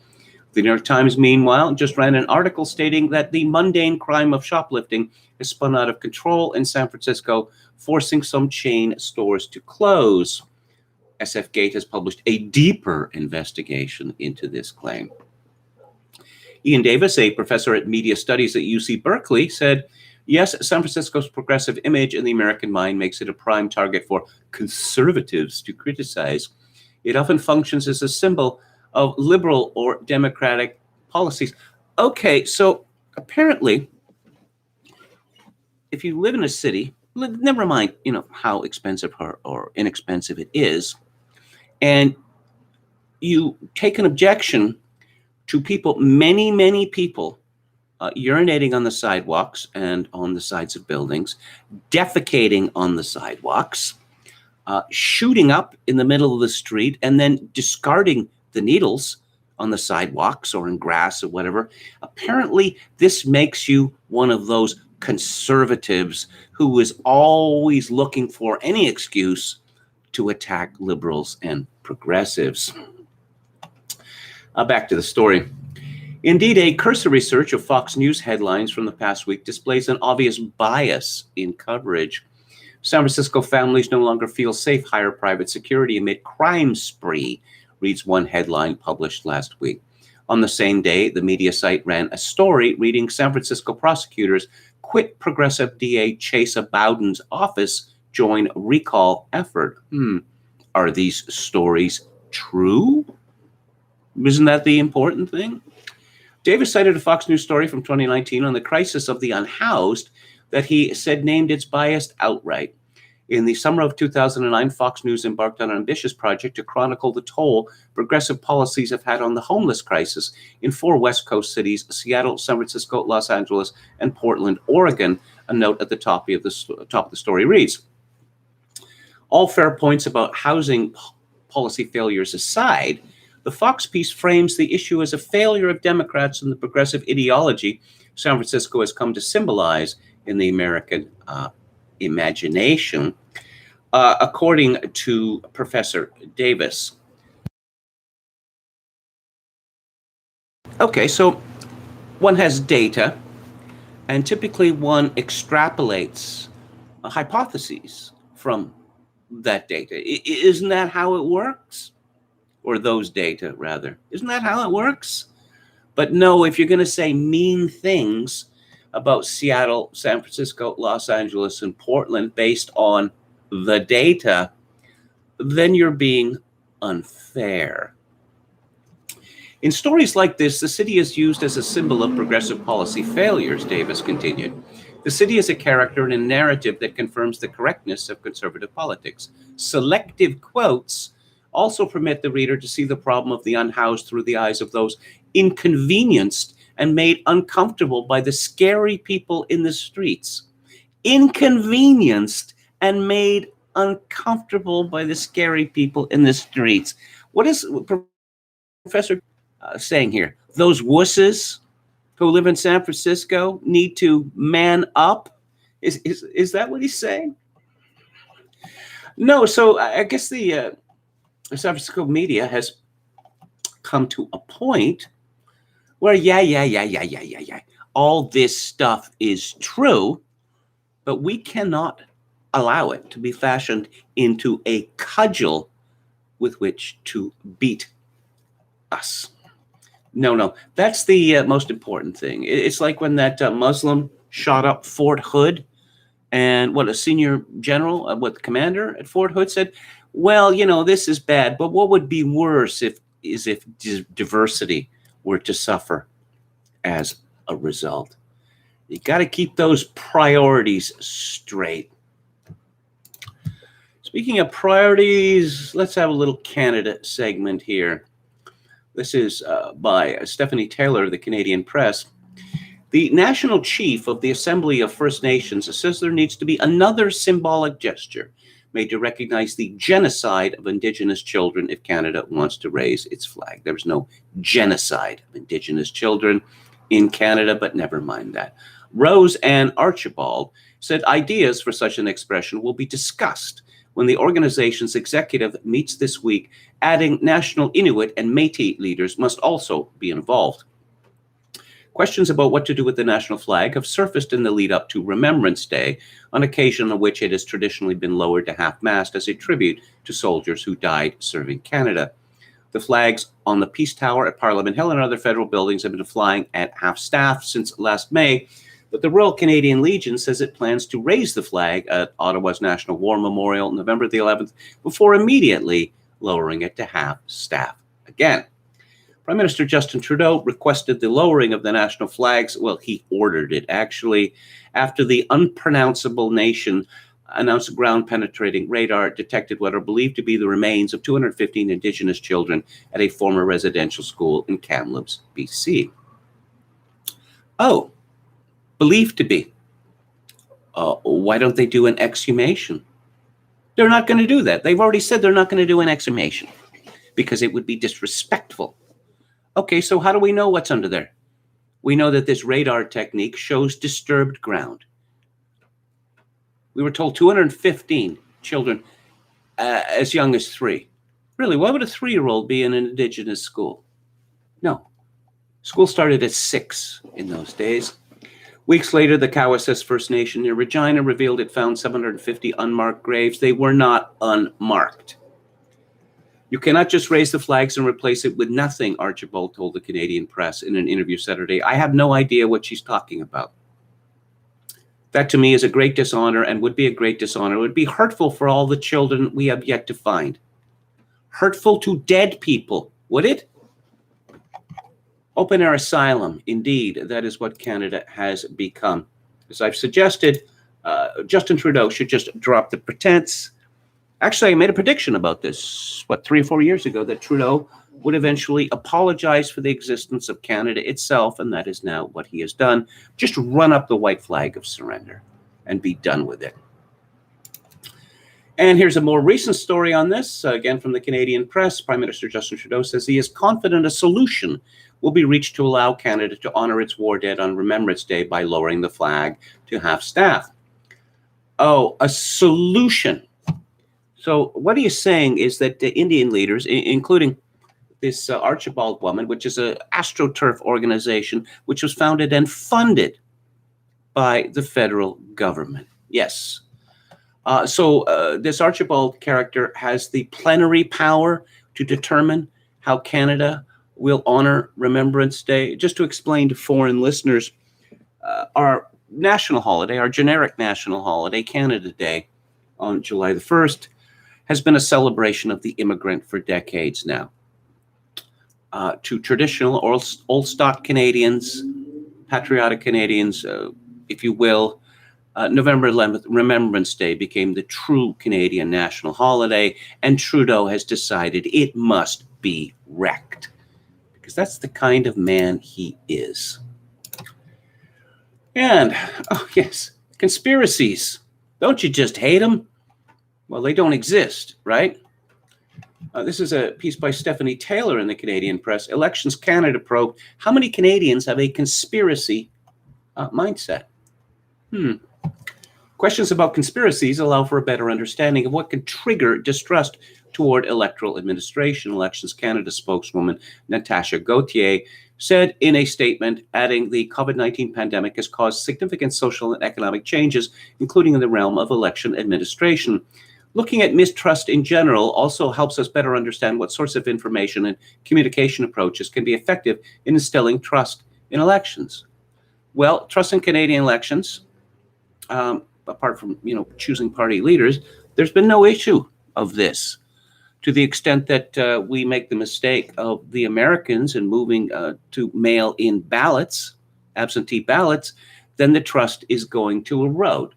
The New York Times, meanwhile, just ran an article stating that the mundane crime of shoplifting has spun out of control in San Francisco, forcing some chain stores to close. SF Gate has published a deeper investigation into this claim. Ian Davis, a professor at media studies at UC Berkeley, said, yes, San Francisco's progressive image in the American mind makes it a prime target for conservatives to criticize. It often functions as a symbol of liberal or democratic policies. Okay, so apparently, if you live in a city, never mind, how expensive or inexpensive it is, and you take an objection to people, many people urinating on the sidewalks and on the sides of buildings, defecating on the sidewalks, shooting up in the middle of the street, and then discarding the needles on the sidewalks or in grass or whatever. Apparently, this makes you one of those conservatives who is always looking for any excuse to attack liberals and progressives. Back to the story. Indeed, a cursory search of Fox News headlines from the past week displays an obvious bias in coverage. San Francisco families no longer feel safe, hire private security amid crime spree, reads one headline published last week. On the same day, the media site ran a story reading San Francisco prosecutors quit progressive DA Chesa Bowden's office, join recall effort. Are these stories true? Isn't that the important thing? Davis cited a Fox News story from 2019 on the crisis of the unhoused that he said named its bias outright. In the summer of 2009, Fox News embarked on an ambitious project to chronicle the toll progressive policies have had on the homeless crisis in 4 West Coast cities, Seattle, San Francisco, Los Angeles, and Portland, Oregon. A note at the top of the story reads, all fair points about housing policy failures aside, the Fox piece frames the issue as a failure of Democrats and the progressive ideology San Francisco has come to symbolize in the American imagination, according to Professor Davis. Okay, so one has data, and typically one extrapolates hypotheses from that data. Isn't that how it works? Or those data, rather. Isn't that how it works? But no, if you're going to say mean things about Seattle, San Francisco, Los Angeles, and Portland based on the data, then you're being unfair. In stories like this, the city is used as a symbol of progressive policy failures, Davis continued. The city is a character in a narrative that confirms the correctness of conservative politics. Selective quotes also permit the reader to see the problem of the unhoused through the eyes of those inconvenienced and made uncomfortable by the scary people in the streets. Inconvenienced and made uncomfortable by the scary people in the streets. What is Professor saying here? Those wusses who live in San Francisco need to man up? Is that what he's saying? No, so I guess the San Francisco media has come to a point where, all this stuff is true, but we cannot allow it to be fashioned into a cudgel with which to beat us. No, that's the most important thing. It's like when that Muslim shot up Fort Hood, and what a senior general, the commander at Fort Hood said, well, this is bad, but what would be worse if diversity were to suffer as a result. You got to keep those priorities straight. Speaking of priorities, let's have a little Canada segment here. This is by Stephanie Taylor of the Canadian Press. The national chief of the Assembly of First Nations says there needs to be another symbolic gesture made to recognize the genocide of Indigenous children if Canada wants to raise its flag. There's no genocide of Indigenous children in Canada, but never mind that. Rose Ann Archibald said ideas for such an expression will be discussed when the organization's executive meets this week, adding national Inuit and Métis leaders must also be involved. Questions about what to do with the national flag have surfaced in the lead up to Remembrance Day, on occasion on which it has traditionally been lowered to half-mast as a tribute to soldiers who died serving Canada. The flags on the Peace Tower at Parliament Hill and other federal buildings have been flying at half-staff since last May, but the Royal Canadian Legion says it plans to raise the flag at Ottawa's National War Memorial November the 11th before immediately lowering it to half-staff again. Prime Minister Justin Trudeau requested the lowering of the national flags. Well, he ordered it, actually, after the unpronounceable nation announced ground-penetrating radar detected what are believed to be the remains of 215 Indigenous children at a former residential school in Kamloops, BC. Oh, believed to be. Why don't they do an exhumation? They're not going to do that. They've already said they're not going to do an exhumation because it would be disrespectful. Okay, so how do we know what's under there? We know that this radar technique shows disturbed ground. We were told 215 children as young as 3. Really, why would a 3-year-old be in an indigenous school? No. School started at 6 in those days. Weeks later, the Cowessess First Nation near Regina revealed it found 750 unmarked graves. They were not unmarked. You cannot just raise the flags and replace it with nothing, Archibald told the Canadian press in an interview Saturday. I have no idea what she's talking about. That to me is a great dishonor and would be a great dishonor. It would be hurtful for all the children we have yet to find. Hurtful to dead people, would it? Open air asylum, indeed, that is what Canada has become. As I've suggested, Justin Trudeau should just drop the pretense. Actually, I made a prediction about this, 3 or 4 years ago, that Trudeau would eventually apologize for the existence of Canada itself, and that is now what he has done. Just run up the white flag of surrender and be done with it. And here's a more recent story on this, again from the Canadian press. Prime Minister Justin Trudeau says he is confident a solution will be reached to allow Canada to honor its war dead on Remembrance Day by lowering the flag to half-staff. Oh, a solution. So what he is saying is that the Indian leaders, including this Archibald woman, which is an AstroTurf organization, which was founded and funded by the federal government. Yes. So this Archibald character has the plenary power to determine how Canada will honor Remembrance Day. Just to explain to foreign listeners, our national holiday, our generic national holiday, Canada Day, on July the 1st, has been a celebration of the immigrant for decades now. To traditional old stock Canadians, patriotic Canadians, if you will, November 11th, Remembrance Day, became the true Canadian national holiday, and Trudeau has decided it must be wrecked, because that's the kind of man he is. And, oh yes, conspiracies. Don't you just hate them? Well, they don't exist, right? This is a piece by Stephanie Taylor in the Canadian press. Elections Canada probed, how many Canadians have a conspiracy mindset? Questions about conspiracies allow for a better understanding of what can trigger distrust toward electoral administration. Elections Canada spokeswoman Natasha Gauthier said in a statement, adding the COVID-19 pandemic has caused significant social and economic changes, including in the realm of election administration. Looking at mistrust in general also helps us better understand what sorts of information and communication approaches can be effective in instilling trust in elections. Well, trust in Canadian elections, apart from choosing party leaders, there's been no issue of this. To the extent that we make the mistake of the Americans in moving to mail-in ballots, absentee ballots, then the trust is going to erode.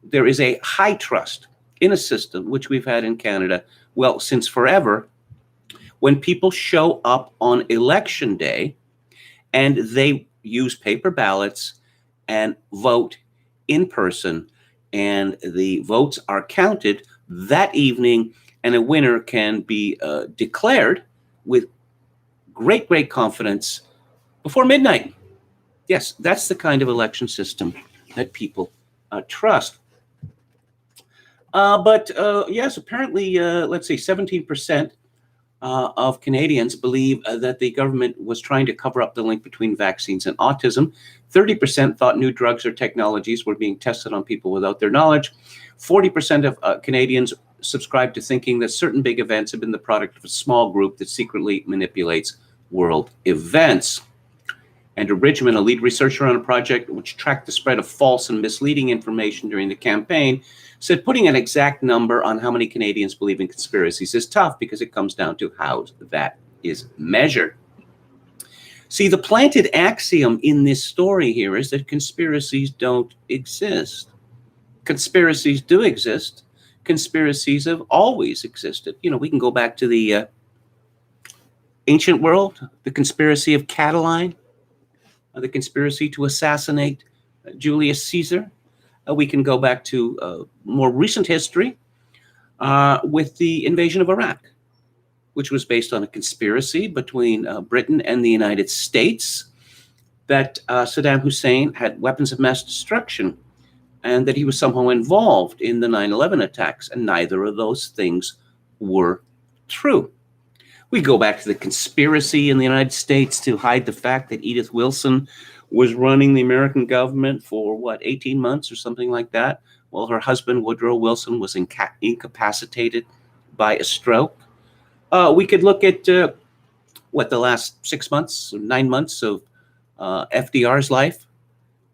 There is a high trust in a system, which we've had in Canada, well, since forever, when people show up on election day and they use paper ballots and vote in person, and the votes are counted that evening, and a winner can be declared with great, great confidence before midnight. Yes, that's the kind of election system that people trust. But yes, apparently, let's see, 17% of Canadians believe that the government was trying to cover up the link between vaccines and autism. 30% thought new drugs or technologies were being tested on people without their knowledge. 40% of Canadians subscribe to thinking that certain big events have been the product of a small group that secretly manipulates world events. Andrew Bridgman, a lead researcher on a project which tracked the spread of false and misleading information during the campaign, said putting an exact number on how many Canadians believe in conspiracies is tough because it comes down to how that is measured. See, the planted axiom in this story here is that conspiracies don't exist. Conspiracies do exist. Conspiracies have always existed. We can go back to the ancient world, the conspiracy of Catiline, the conspiracy to assassinate Julius Caesar. We can go back to more recent history with the invasion of Iraq, which was based on a conspiracy between Britain and the United States that Saddam Hussein had weapons of mass destruction and that he was somehow involved in the 9/11 attacks, and neither of those things were true. We go back to the conspiracy in the United States to hide the fact that Edith Wilson was running the American government for, 18 months or something like that, while her husband, Woodrow Wilson, was incapacitated by a stroke. We could look at, the last 6 months, or 9 months of FDR's life,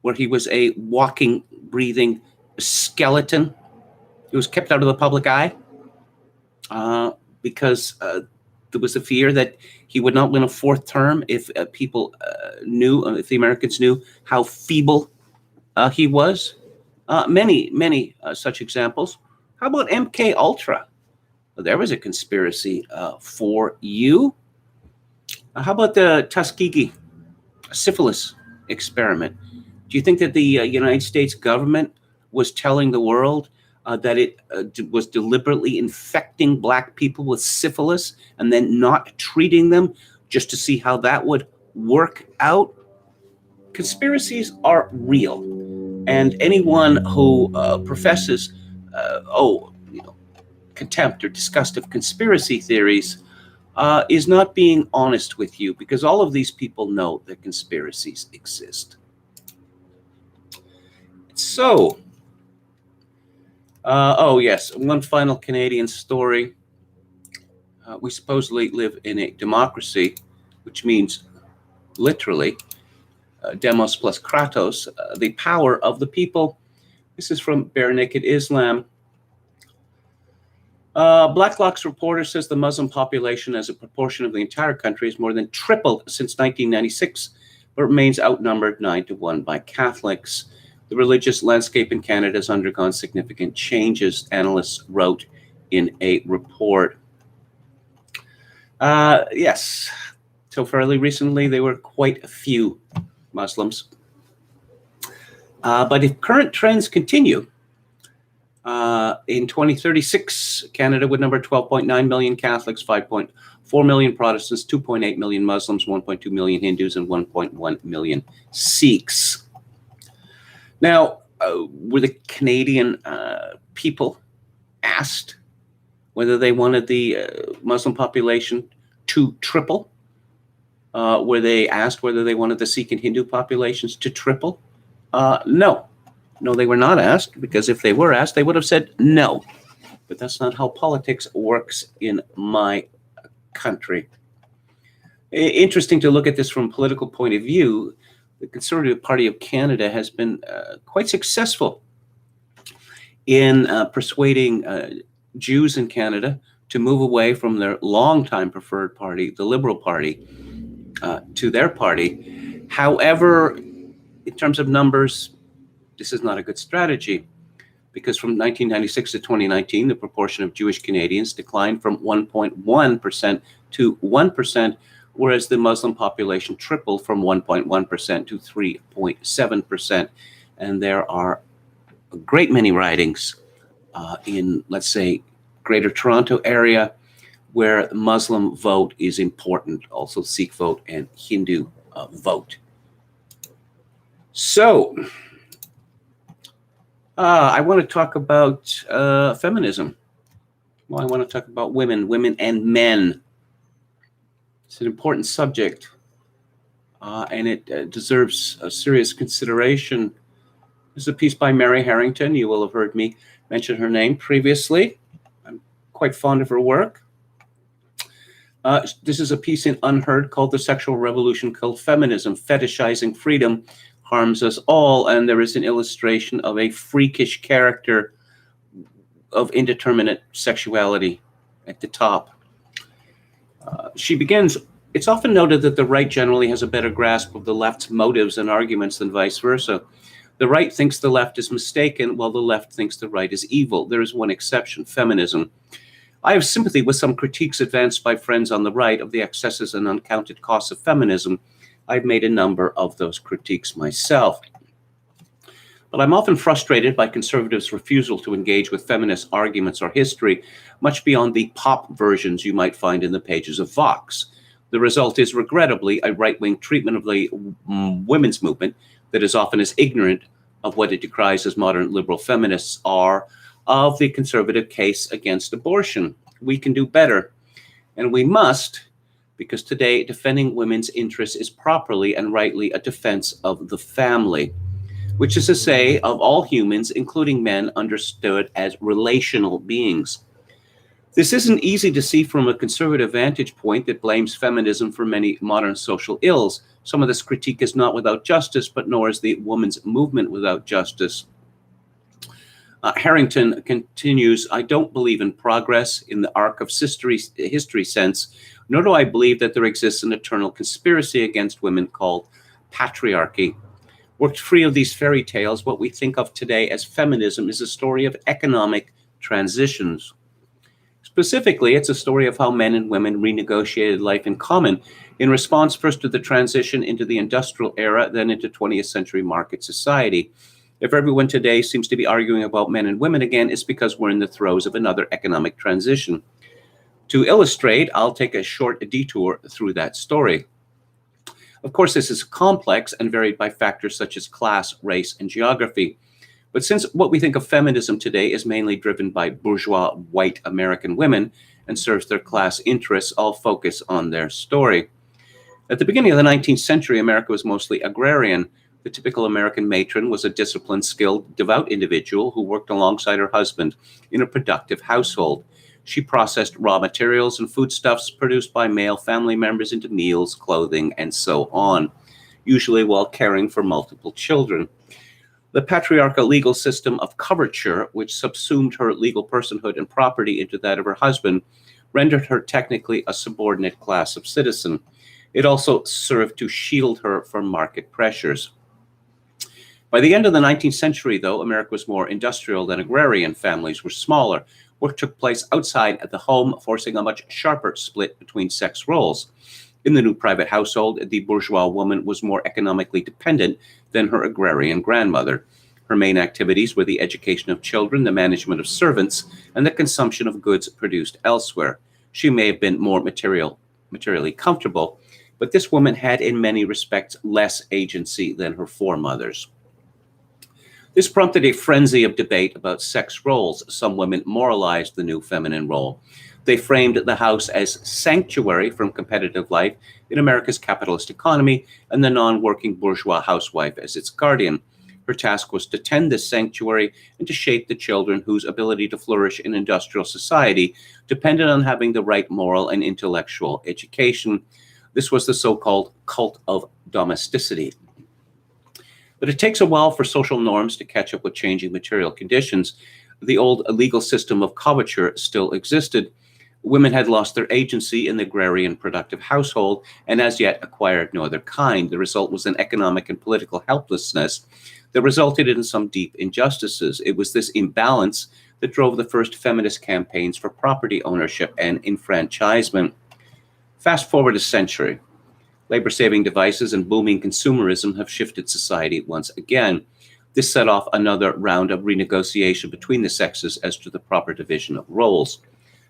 where he was a walking, breathing skeleton. He was kept out of the public eye because there was a fear that he would not win a fourth term if people if the Americans knew how feeble he was. Many such examples. How about MK Ultra? Well, there was a conspiracy for you. How about the Tuskegee syphilis experiment? Do you think that the United States government was telling the world that it was deliberately infecting Black people with syphilis and then not treating them just to see how that would work out? Conspiracies are real, and anyone who professes, contempt or disgust of conspiracy theories is not being honest with you, because all of these people know that conspiracies exist. So, yes, one final Canadian story. We supposedly live in a democracy, which means literally demos plus kratos, the power of the people. This is from Bare Naked Islam. Blacklock's reporter says the Muslim population as a proportion of the entire country has more than tripled since 1996, but remains outnumbered 9-1 by Catholics. The religious landscape in Canada has undergone significant changes, analysts wrote in a report. Yes, so fairly recently there were quite a few Muslims. But if current trends continue, in 2036, Canada would number 12.9 million Catholics, 5.4 million Protestants, 2.8 million Muslims, 1.2 million Hindus, and 1.1 million Sikhs. Now, were the Canadian people asked whether they wanted the Muslim population to triple? Were they asked whether they wanted the Sikh and Hindu populations to triple? No. No, they were not asked, because if they were asked, they would have said no. But that's not how politics works in my country. Interesting to look at this from a political point of view. The Conservative Party of Canada has been quite successful in persuading Jews in Canada to move away from their longtime preferred party, the Liberal Party, to their party. However, in terms of numbers, this is not a good strategy, because from 1996 to 2019, the proportion of Jewish Canadians declined from 1.1% to 1%, whereas the Muslim population tripled from 1.1% to 3.7%. And there are a great many ridings in, let's say, Greater Toronto area, where the Muslim vote is important, also Sikh vote and Hindu vote. So, I want to talk about feminism. Well, I want to talk about women and men. It's an important subject, and it deserves a serious consideration. This is a piece by Mary Harrington. You will have heard me mention her name previously. I'm quite fond of her work. This is a piece in Unheard called "The Sexual Revolution Killed Feminism, Fetishizing Freedom Harms Us All," and there is an illustration of a freakish character of indeterminate sexuality at the top. She begins, "It's often noted that the right generally has a better grasp of the left's motives and arguments than vice versa. The right thinks the left is mistaken, while the left thinks the right is evil. There is one exception, feminism. I have sympathy with some critiques advanced by friends on the right of the excesses and uncounted costs of feminism. I've made a number of those critiques myself. But I'm often frustrated by conservatives' refusal to engage with feminist arguments or history, much beyond the pop versions you might find in the pages of Vox. The result is, regrettably, a right-wing treatment of the women's movement that is often as ignorant of what it decries as modern liberal feminists are of the conservative case against abortion. We can do better, and we must, because today defending women's interests is properly and rightly a defense of the family, which is to say, of all humans, including men, understood as relational beings. This isn't easy to see from a conservative vantage point that blames feminism for many modern social ills. Some of this critique is not without justice, but nor is the women's movement without justice. Harrington continues, I don't believe in progress in the arc of history sense, nor do I believe that there exists an eternal conspiracy against women called patriarchy. Worked free of these fairy tales, what we think of today as feminism is a story of economic transitions. Specifically, it's a story of how men and women renegotiated life in common in response first to the transition into the industrial era, then into 20th century market society. If everyone today seems to be arguing about men and women again, it's because we're in the throes of another economic transition. To illustrate, I'll take a short detour through that story. Of course, this is complex and varied by factors such as class, race, and geography. But since what we think of feminism today is mainly driven by bourgeois white American women and serves their class interests, I'll focus on their story. At the beginning of the 19th century, America was mostly agrarian. The typical American matron was a disciplined, skilled, devout individual who worked alongside her husband in a productive household. She processed raw materials and foodstuffs produced by male family members into meals, clothing, and so on, usually while caring for multiple children. The patriarchal legal system of coverture, which subsumed her legal personhood and property into that of her husband, rendered her technically a subordinate class of citizen. It also served to shield her from market pressures. By the end of the 19th century, though, America was more industrial than agrarian. Families were smaller. Work took place outside at the home, forcing a much sharper split between sex roles. In the new private household, the bourgeois woman was more economically dependent than her agrarian grandmother. Her main activities were the education of children, the management of servants, and the consumption of goods produced elsewhere. She may have been more materially comfortable, but this woman had in many respects less agency than her foremothers. This prompted a frenzy of debate about sex roles. Some women moralized the new feminine role. They framed the house as sanctuary from competitive life in America's capitalist economy and the non-working bourgeois housewife as its guardian. Her task was to tend this sanctuary and to shape the children whose ability to flourish in industrial society depended on having the right moral and intellectual education. This was the so-called cult of domesticity. But it takes a while for social norms to catch up with changing material conditions. The old legal system of coverture still existed. Women had lost their agency in the agrarian productive household and as yet acquired no other kind. The result was an economic and political helplessness that resulted in some deep injustices. It was this imbalance that drove the first feminist campaigns for property ownership and enfranchisement. Fast forward a century. Labor-saving devices and booming consumerism have shifted society once again. This set off another round of renegotiation between the sexes as to the proper division of roles.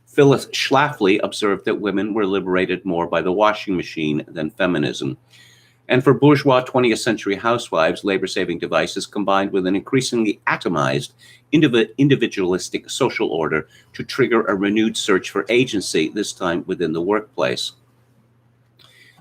Phyllis Schlafly observed that women were liberated more by the washing machine than feminism. And for bourgeois 20th century housewives, labor-saving devices combined with an increasingly atomized, individualistic social order to trigger a renewed search for agency, this time within the workplace.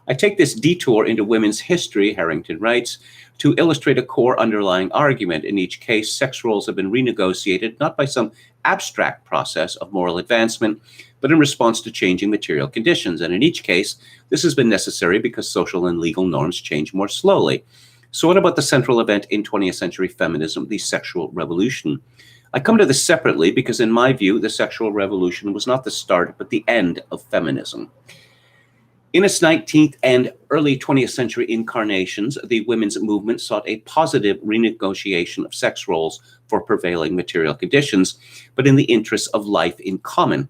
I take this detour into women's history, Harrington writes, to illustrate a core underlying argument. In each case, sex roles have been renegotiated not by some abstract process of moral advancement, but in response to changing material conditions. And in each case, this has been necessary because social and legal norms change more slowly. So what about the central event in 20th century feminism, the sexual revolution? I come to this separately because in my view, the sexual revolution was not the start, but the end of feminism. In its 19th and early 20th century incarnations, the women's movement sought a positive renegotiation of sex roles for prevailing material conditions, but in the interests of life in common.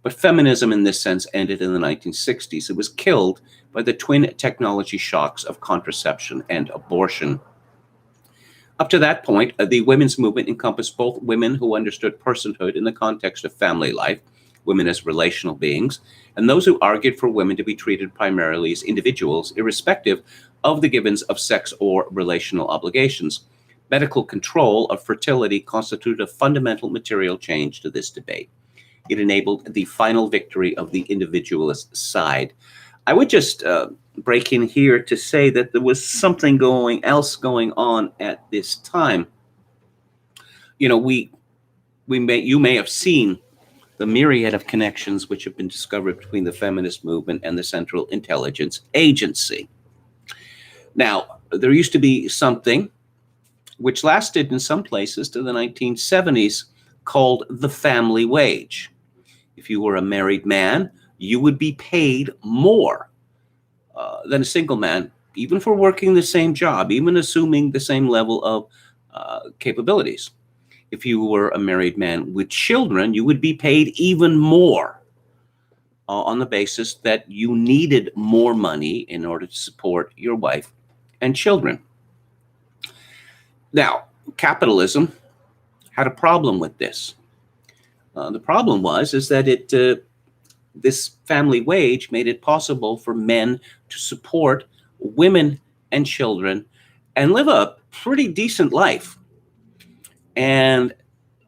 But feminism in this sense ended in the 1960s. It was killed by the twin technology shocks of contraception and abortion. Up to that point, the women's movement encompassed both women who understood personhood in the context of family life, women as relational beings, and those who argued for women to be treated primarily as individuals, irrespective of the givens of sex or relational obligations. Medical control of fertility constituted a fundamental material change to this debate. It enabled the final victory of the individualist side. I would just break in here to say that there was something else going on at this time. You know, you may have seen the myriad of connections which have been discovered between the feminist movement and the Central Intelligence Agency. Now, there used to be something which lasted in some places to the 1970s called the family wage. If you were a married man, you would be paid more than a single man, even for working the same job, even assuming the same level of capabilities. If you were a married man with children, you would be paid even more on the basis that you needed more money in order to support your wife and children. Now, capitalism had a problem with this. The problem is that this family wage made it possible for men to support women and children and live a pretty decent life. And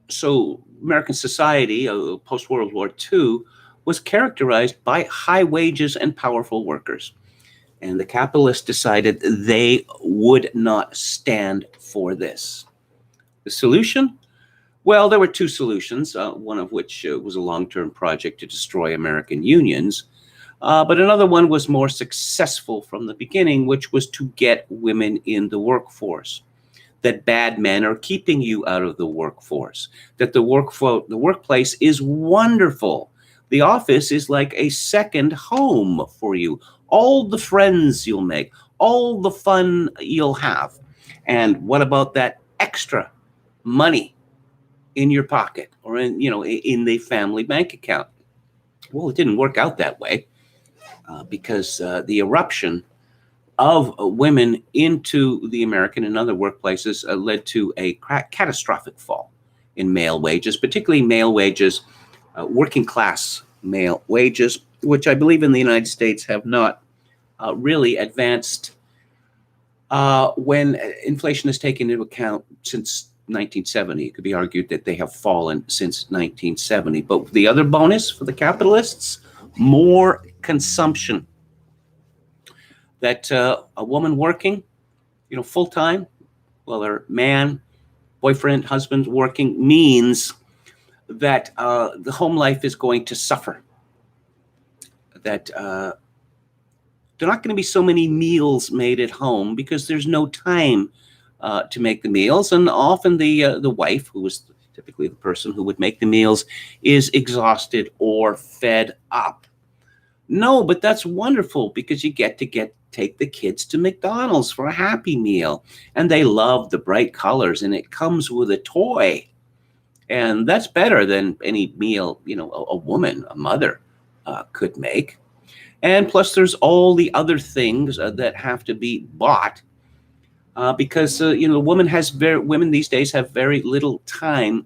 so American society, post-World War II, was characterized by high wages and powerful workers. And the capitalists decided they would not stand for this. The solution? Well, there were two solutions, one of which was a long-term project to destroy American unions, but another one was more successful from the beginning, which was to get women in the workforce. That bad men are keeping you out of the workforce, that the workplace is wonderful. The office is like a second home for you. All the friends you'll make, all the fun you'll have. And what about that extra money in your pocket or in the family bank account? Well, it didn't work out that way because the eruption of women into the American and other workplaces led to a catastrophic fall in male wages, particularly male wages, working class male wages, which I believe in the United States have not really advanced when inflation is taken into account since 1970. It could be argued that they have fallen since 1970. But the other bonus for the capitalists, more consumption. That a woman working, full-time, well, her man, boyfriend, husband working means that the home life is going to suffer. That there are not going to be so many meals made at home because there's no time to make the meals, and often the wife, who was typically the person who would make the meals, is exhausted or fed up. No, but that's wonderful because you get to take the kids to McDonald's for a Happy Meal, and they love the bright colors, and it comes with a toy, and that's better than any meal a woman, a mother, could make. And plus, there's all the other things that have to be bought. Because women these days have very little time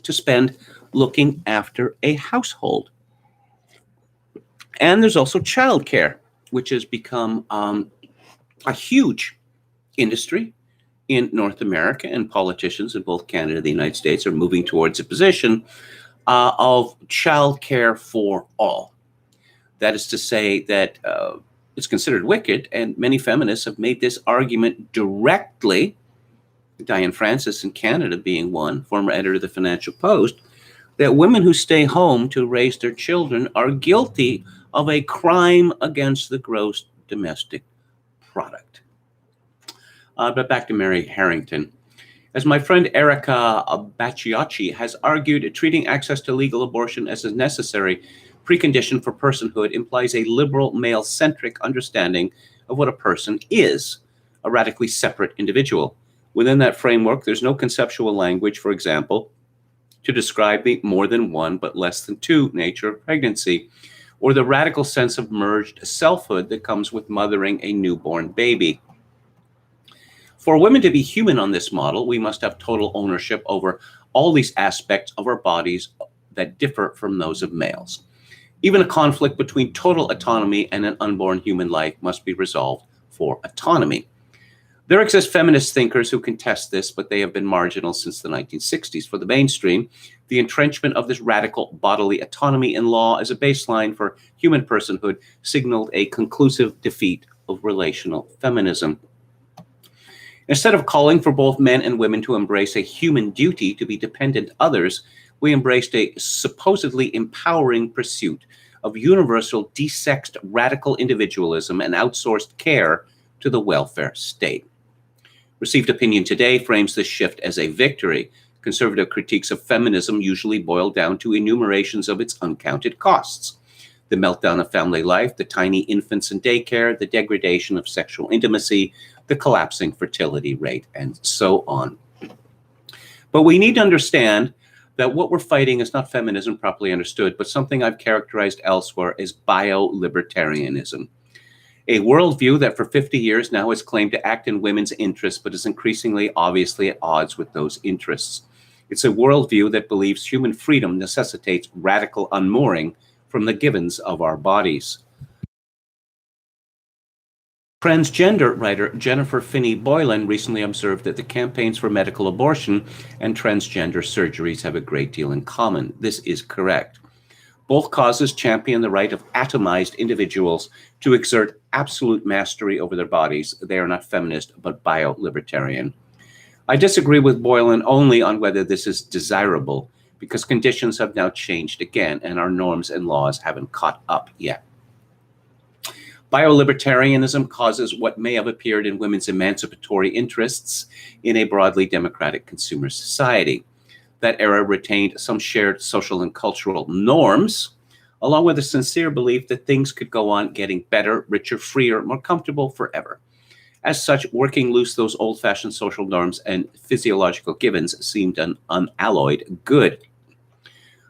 to spend looking after a household. And there's also childcare, which has become a huge industry in North America, and politicians in both Canada and the United States are moving towards a position of childcare for all. That is to say that it's considered wicked, and many feminists have made this argument directly, Diane Francis in Canada being one, former editor of the Financial Post, that women who stay home to raise their children are guilty of a crime against the gross domestic product. But back to Mary Harrington. As my friend Erica Bacciocchi has argued, treating access to legal abortion as a necessary precondition for personhood implies a liberal male-centric understanding of what a person is, a radically separate individual. Within that framework, there's no conceptual language, for example, to describe the more than one but less than two nature of pregnancy, or the radical sense of merged selfhood that comes with mothering a newborn baby. For women to be human on this model, we must have total ownership over all these aspects of our bodies that differ from those of males. Even a conflict between total autonomy and an unborn human life must be resolved for autonomy. There exist feminist thinkers who contest this, but they have been marginal since the 1960s. For the mainstream, the entrenchment of this radical bodily autonomy in law as a baseline for human personhood signaled a conclusive defeat of relational feminism. Instead of calling for both men and women to embrace a human duty to be dependent others, we embraced a supposedly empowering pursuit of universal desexed radical individualism and outsourced care to the welfare state. Received Opinion Today frames this shift as a victory. Conservative critiques of feminism usually boil down to enumerations of its uncounted costs: the meltdown of family life, the tiny infants in daycare, the degradation of sexual intimacy, the collapsing fertility rate, and so on. But we need to understand that what we're fighting is not feminism properly understood, but something I've characterized elsewhere as bio-libertarianism. A worldview that for 50 years now has claimed to act in women's interests, but is increasingly obviously at odds with those interests. It's a worldview that believes human freedom necessitates radical unmooring from the givens of our bodies. Transgender writer Jennifer Finney Boylan recently observed that the campaigns for medical abortion and transgender surgeries have a great deal in common. This is correct. Both causes champion the right of atomized individuals to exert absolute mastery over their bodies. They are not feminist, but bio-libertarian. I disagree with Boylan only on whether this is desirable, because conditions have now changed again, and our norms and laws haven't caught up yet. Bio-libertarianism causes what may have appeared in women's emancipatory interests in a broadly democratic consumer society. That era retained some shared social and cultural norms, along with a sincere belief that things could go on getting better, richer, freer, more comfortable forever. As such, working loose those old-fashioned social norms and physiological givens seemed an unalloyed good.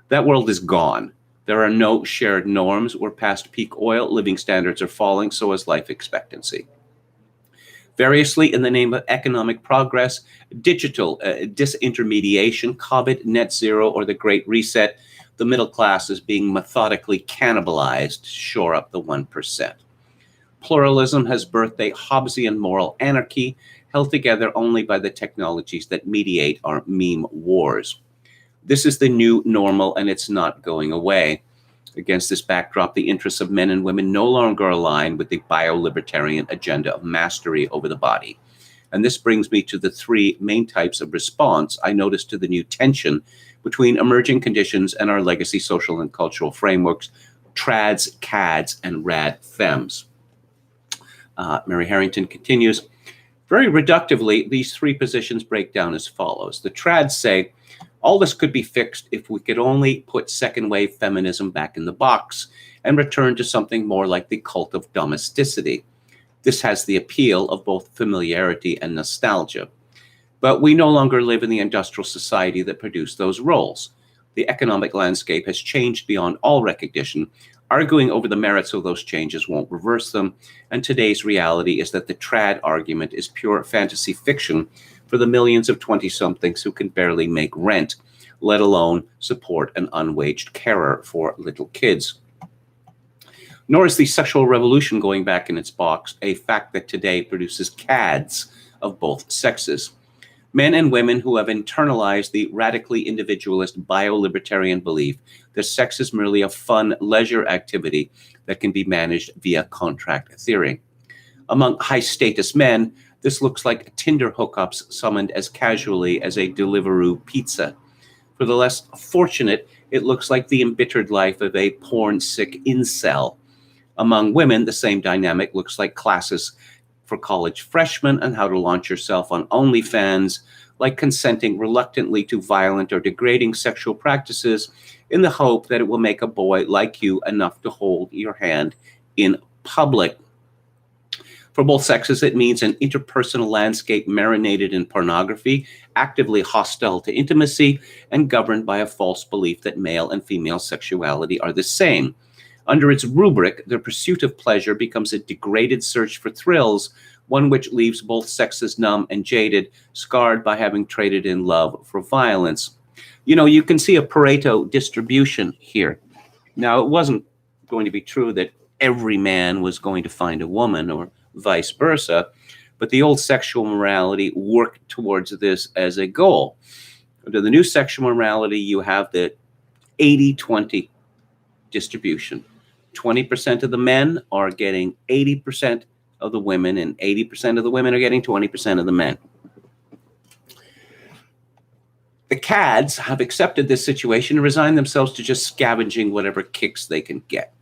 That world is gone. There are no shared norms. We're past peak oil, living standards are falling, so is life expectancy. Variously, in the name of economic progress, digital disintermediation, COVID, net zero, or the Great Reset, the middle class is being methodically cannibalized to shore up the 1%. Pluralism has birthed a Hobbesian moral anarchy, held together only by the technologies that mediate our meme wars. This is the new normal, and it's not going away. Against this backdrop, the interests of men and women no longer align with the bio-libertarian agenda of mastery over the body. And this brings me to the three main types of response I noticed to the new tension between emerging conditions and our legacy social and cultural frameworks: trads, cads, and rad fems. Mary Harrington continues, very reductively, these three positions break down as follows. The trads say, all this could be fixed if we could only put second-wave feminism back in the box and return to something more like the cult of domesticity. This has the appeal of both familiarity and nostalgia. But we no longer live in the industrial society that produced those roles. The economic landscape has changed beyond all recognition. Arguing over the merits of those changes won't reverse them, and today's reality is that the trad argument is pure fantasy fiction for the millions of 20-somethings who can barely make rent, let alone support an unwaged carer for little kids. Nor is the sexual revolution going back in its box, a fact that today produces cads of both sexes. Men and women who have internalized the radically individualist bio-libertarian belief that sex is merely a fun leisure activity that can be managed via contract theory. Among high-status men, this looks like Tinder hookups summoned as casually as a Deliveroo pizza. For the less fortunate, it looks like the embittered life of a porn-sick incel. Among women, the same dynamic looks like classes for college freshmen and how to launch yourself on OnlyFans, like consenting reluctantly to violent or degrading sexual practices in the hope that it will make a boy like you enough to hold your hand in public. For both sexes, it means an interpersonal landscape marinated in pornography, actively hostile to intimacy, and governed by a false belief that male and female sexuality are the same. Under its rubric, the pursuit of pleasure becomes a degraded search for thrills, one which leaves both sexes numb and jaded, scarred by having traded in love for violence. You know, you can see a Pareto distribution here. Now, it wasn't going to be true that every man was going to find a woman or vice versa, but the old sexual morality worked towards this as a goal. Under the new sexual morality, you have the 80-20 distribution. 20% of the men are getting 80% of the women, and 80% of the women are getting 20% of the men. The cads have accepted this situation and resigned themselves to just scavenging whatever kicks they can get.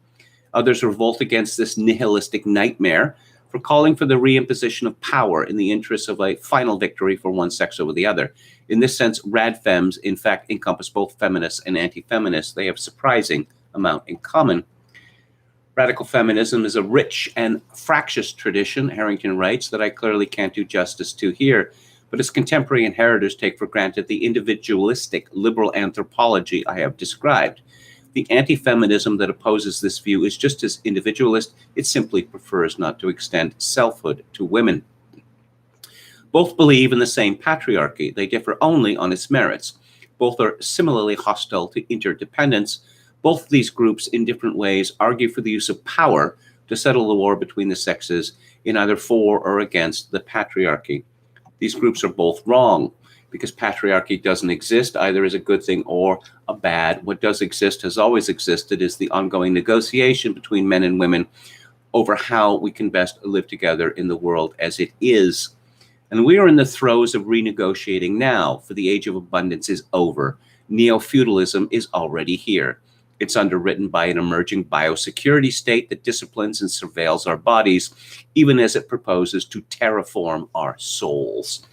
Others revolt against this nihilistic nightmare for calling for the reimposition of power in the interests of a final victory for one sex over the other. In this sense, radfems, in fact, encompass both feminists and anti-feminists. They have a surprising amount in common. Radical feminism is a rich and fractious tradition, Harrington writes, that I clearly can't do justice to here, but its contemporary inheritors take for granted the individualistic liberal anthropology I have described. The anti-feminism that opposes this view is just as individualist. It simply prefers not to extend selfhood to women. Both believe in the same patriarchy. They differ only on its merits. Both are similarly hostile to interdependence. Both of these groups, in different ways, argue for the use of power to settle the war between the sexes in either for or against the patriarchy. These groups are both wrong, because patriarchy doesn't exist either as a good thing or a bad. What does exist, has always existed, is the ongoing negotiation between men and women over how we can best live together in the world as it is. And we are in the throes of renegotiating now, for the age of abundance is over. Neo-feudalism is already here. It's underwritten by an emerging biosecurity state that disciplines and surveils our bodies, even as it proposes to terraform our souls.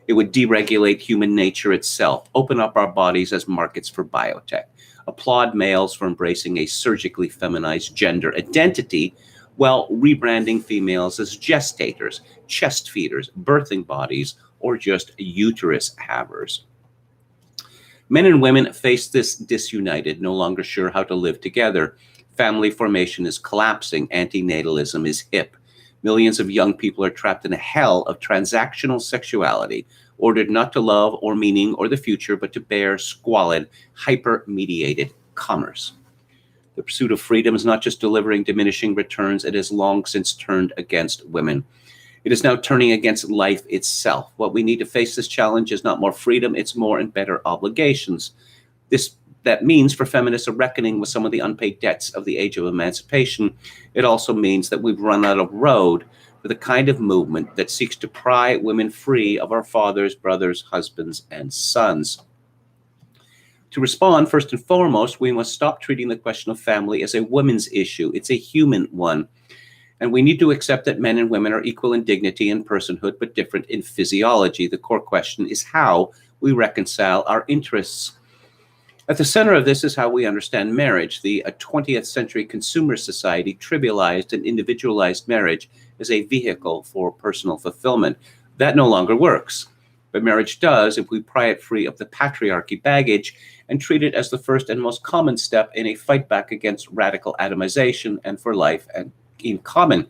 It would deregulate human nature itself, open up our bodies as markets for biotech, applaud males for embracing a surgically feminized gender identity, while rebranding females as gestators, chest feeders, birthing bodies, or just uterus havers. Men and women face this disunited, no longer sure how to live together. Family formation is collapsing. Antinatalism is hip. Millions of young people are trapped in a hell of transactional sexuality, ordered not to love or meaning or the future, but to bear squalid, hyper-mediated commerce. The pursuit of freedom is not just delivering diminishing returns. It has long since turned against women. It is now turning against life itself. What we need to face this challenge is not more freedom, it's more and better obligations. That means for feminists a reckoning with some of the unpaid debts of the age of emancipation. It also means that we've run out of road for the kind of movement that seeks to pry women free of our fathers, brothers, husbands, and sons. To respond, first and foremost, we must stop treating the question of family as a women's issue. It's a human one. And we need to accept that men and women are equal in dignity and personhood, but different in physiology. The core question is how we reconcile our interests. At the center of this is how we understand marriage. The 20th century consumer society trivialized and individualized marriage as a vehicle for personal fulfillment. That no longer works. But marriage does if we pry it free of the patriarchy baggage and treat it as the first and most common step in a fight back against radical atomization and for life and in common.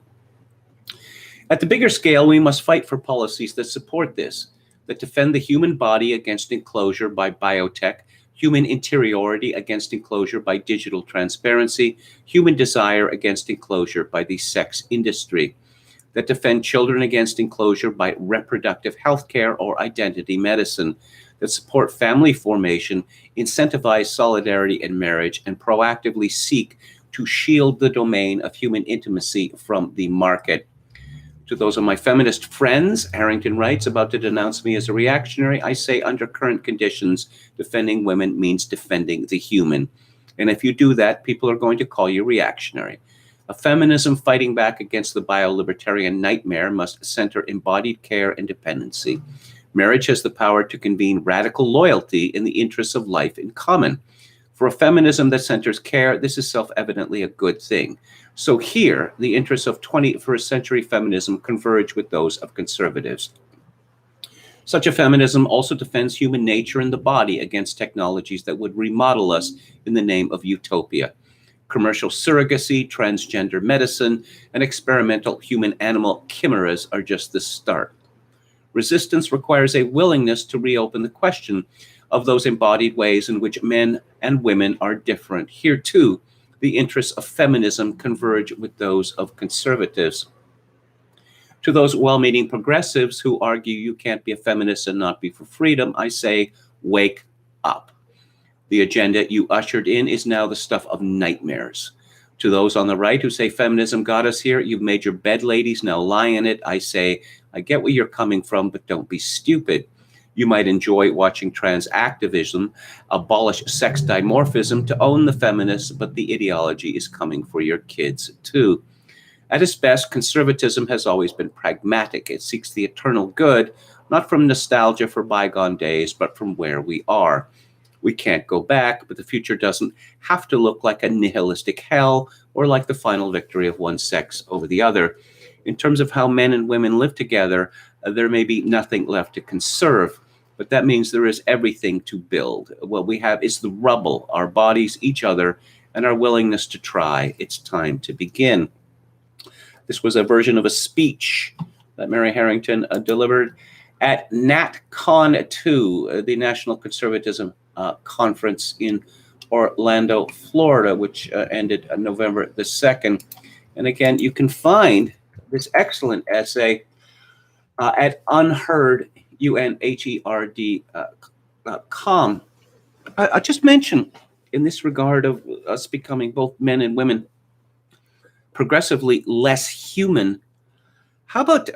At the bigger scale, we must fight for policies that support this, that defend the human body against enclosure by biotech, human interiority against enclosure by digital transparency, human desire against enclosure by the sex industry, that defend children against enclosure by reproductive health care or identity medicine, that support family formation, incentivize solidarity in marriage, and proactively seek to shield the domain of human intimacy from the market. To those of my feminist friends, Harrington writes, about to denounce me as a reactionary, I say under current conditions, defending women means defending the human. And if you do that, people are going to call you reactionary. A feminism fighting back against the bio-libertarian nightmare must center embodied care and dependency. Marriage has the power to convene radical loyalty in the interests of life in common. For a feminism that centers care, this is self-evidently a good thing. So here, the interests of 21st century feminism converge with those of conservatives. Such a feminism also defends human nature and the body against technologies that would remodel us in the name of utopia. Commercial surrogacy, transgender medicine, and experimental human-animal chimeras are just the start. Resistance requires a willingness to reopen the question of those embodied ways in which men and women are different. Here, too, the interests of feminism converge with those of conservatives. To those well-meaning progressives who argue you can't be a feminist and not be for freedom, I say, wake up. The agenda you ushered in is now the stuff of nightmares. To those on the right who say feminism got us here, you've made your bed, ladies, now lie in it. I say, I get where you're coming from, but don't be stupid. You might enjoy watching trans activism abolish sex dimorphism to own the feminists, but the ideology is coming for your kids too. At its best, conservatism has always been pragmatic. It seeks the eternal good, not from nostalgia for bygone days, but from where we are. We can't go back, but the future doesn't have to look like a nihilistic hell or like the final victory of one sex over the other. In terms of how men and women live together, there may be nothing left to conserve, but that means there is everything to build. What we have is the rubble, our bodies, each other, and our willingness to try. It's time to begin. This was a version of a speech that Mary Harrington delivered at NatCon 2, the National Conservatism Conference in Orlando, Florida, which ended November the 2nd. And again, you can find this excellent essay at unheard, unherd.com. I just mention in this regard of us becoming both men and women progressively less human. How about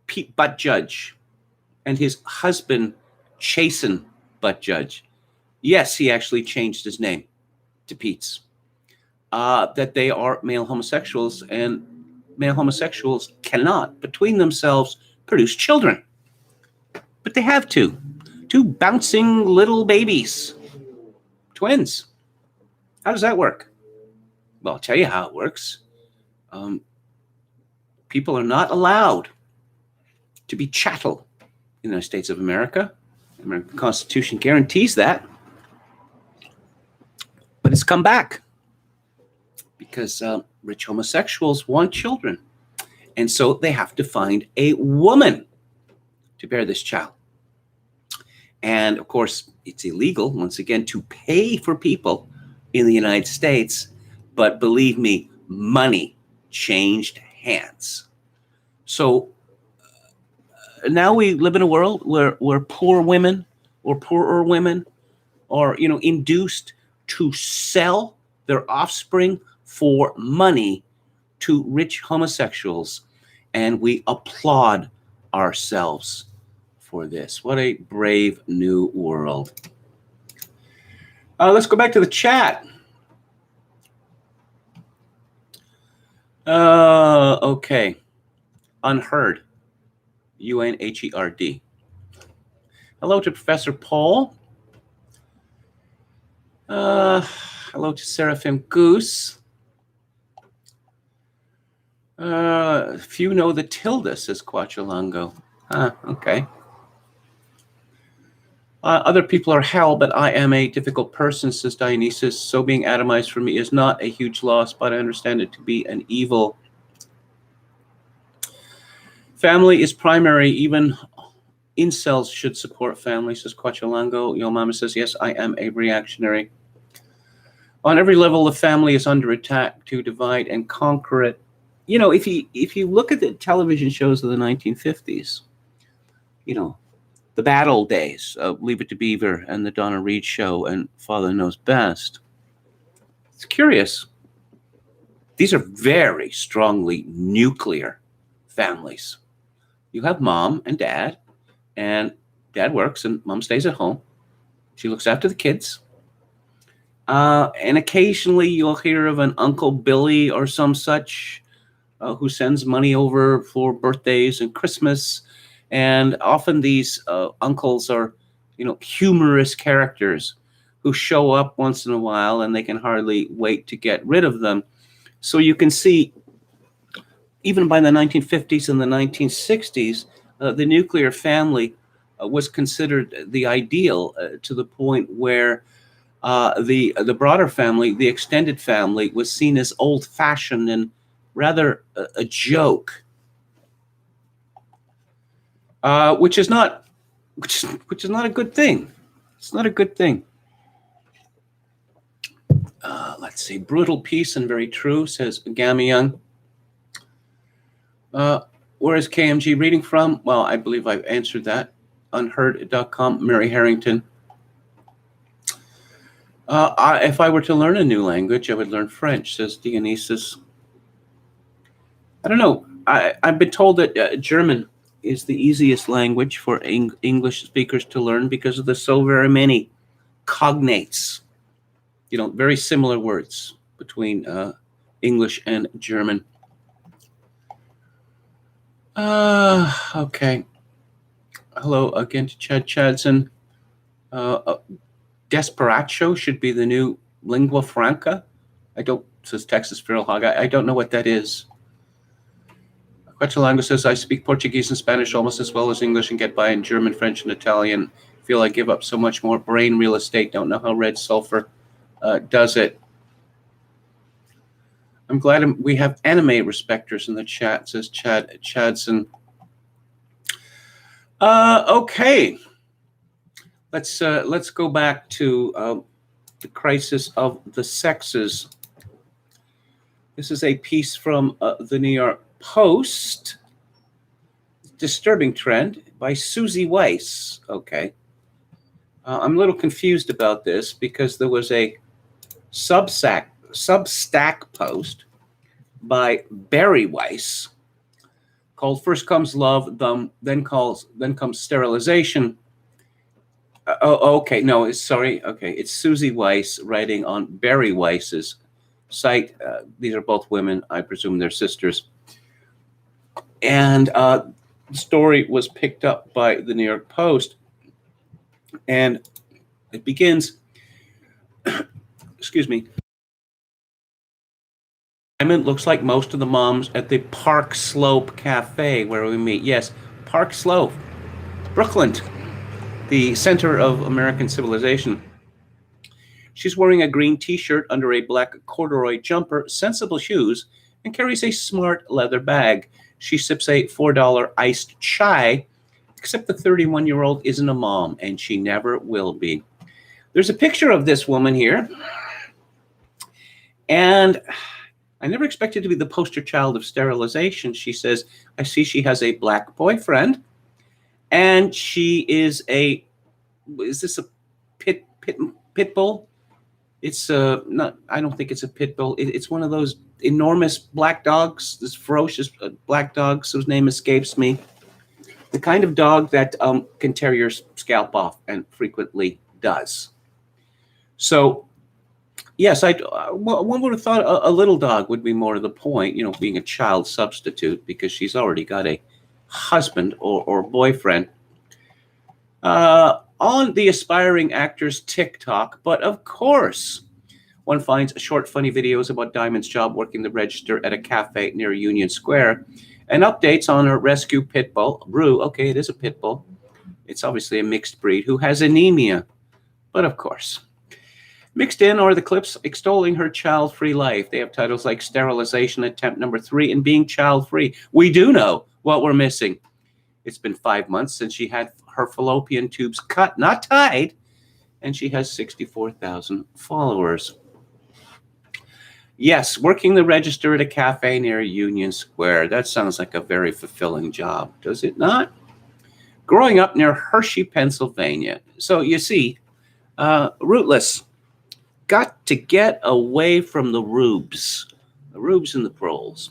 Pete Buttigieg and his husband, Chasen Buttigieg? Yes, he actually changed his name to Pete's. That they are male homosexuals, and male homosexuals cannot, between themselves, produce children. But they have two bouncing little babies, twins. How does that work? Well, I'll tell you how it works. People are not allowed to be chattel in the United States of America. The American Constitution guarantees that. But it's come back because rich homosexuals want children. And so they have to find a woman to bear this child. And of course, it's illegal, once again, to pay for people in the United States. But believe me, money changed hands. So now we live in a world where poor women or poorer women are, induced to sell their offspring for money to rich homosexuals, and we applaud ourselves for this. What a brave new world. Let's go back to the chat. Okay. Unheard. UNHERD. Hello to Professor Paul. Hello to Seraphim Goose. Few know the tilde, says Quachalango. Okay. Other people are hell, but I am a difficult person, says Dionysus. So being atomized for me is not a huge loss, but I understand it to be an evil. Family is primary. Even incels should support family, says Quachalango. Yo Mama says, yes, I am a reactionary. On every level, the family is under attack to divide and conquer it. If you look at the television shows of the 1950s, the bad old days of Leave It to Beaver and the Donna Reed Show and Father Knows Best, it's curious. These are very strongly nuclear families. You have mom and dad works and mom stays at home. She looks after the kids. And occasionally you'll hear of an Uncle Billy or some such who sends money over for birthdays and Christmas. And often these uncles are, humorous characters who show up once in a while and they can hardly wait to get rid of them. So you can see, even by the 1950s and the 1960s, the nuclear family was considered the ideal, to the point where the broader family, the extended family, was seen as old-fashioned and rather a joke, which is not a good thing. It's not a good thing. Let's see. Brutal peace and very true, says Gammy Young. Where is KMG reading from? Well, I believe I've answered that. Unheard.com, Mary Harrington. If I were to learn a new language, I would learn French, says Dionysus. I don't know. I've been told that German is the easiest language for English speakers to learn because of the so very many cognates. You know, very similar words between English and German. Okay. Hello again to Chad Chadson. Desperatio should be the new lingua franca. Says Texas Feral Hog. I don't know what that is. Quetzalanga says, I speak Portuguese and Spanish almost as well as English and get by in German, French, and Italian. Feel I give up so much more brain real estate. Don't know how red sulfur does it. I'm glad we have anime respecters in the chat, says Chad Chadson. Okay. Let's go back to the crisis of the sexes. This is a piece from the New York Post. Disturbing trend by Susie Weiss. Okay. I'm a little confused about this because there was a Substack post by Barry Weiss called First Comes Love, then comes Sterilization. Okay. No, sorry. Okay. It's Susie Weiss writing on Barry Weiss's site. These are both women. I presume they're sisters. And the story was picked up by the New York Post. And it begins, excuse me. It looks like most of the moms at the Park Slope Cafe where we meet. Yes, Park Slope, Brooklyn, the center of American civilization. She's wearing a green t-shirt under a black corduroy jumper, sensible shoes, and carries a smart leather bag. She sips a $4 iced chai, except the 31-year-old isn't a mom, and she never will be. There's a picture of this woman here, and I never expected to be the poster child of sterilization. She says, I see she has a black boyfriend, and she is this a pit bull? It's not, I don't think it's a pit bull. It's one of those enormous black dogs, this ferocious black dogs whose name escapes me. The kind of dog that can tear your scalp off, and frequently does. So, yes, one would have thought a little dog would be more to the point, you know, being a child substitute, because she's already got a husband or boyfriend. On the aspiring actor's TikTok, but of course, one finds short, funny videos about Diamond's job working the register at a cafe near Union Square, and updates on her rescue pit bull, Rue. Okay, it is a pit bull. It's obviously a mixed breed who has anemia, but of course. Mixed in are the clips extolling her child-free life. They have titles like Sterilization Attempt Number 3 and Being Child-Free. We do know what we're missing. It's been 5 months since she had her fallopian tubes cut, not tied, and she has 64,000 followers. Yes, working the register at a cafe near Union Square. That sounds like a very fulfilling job, does it not? Growing up near Hershey, Pennsylvania. So you see, rootless. Got to get away from the rubes and the proles.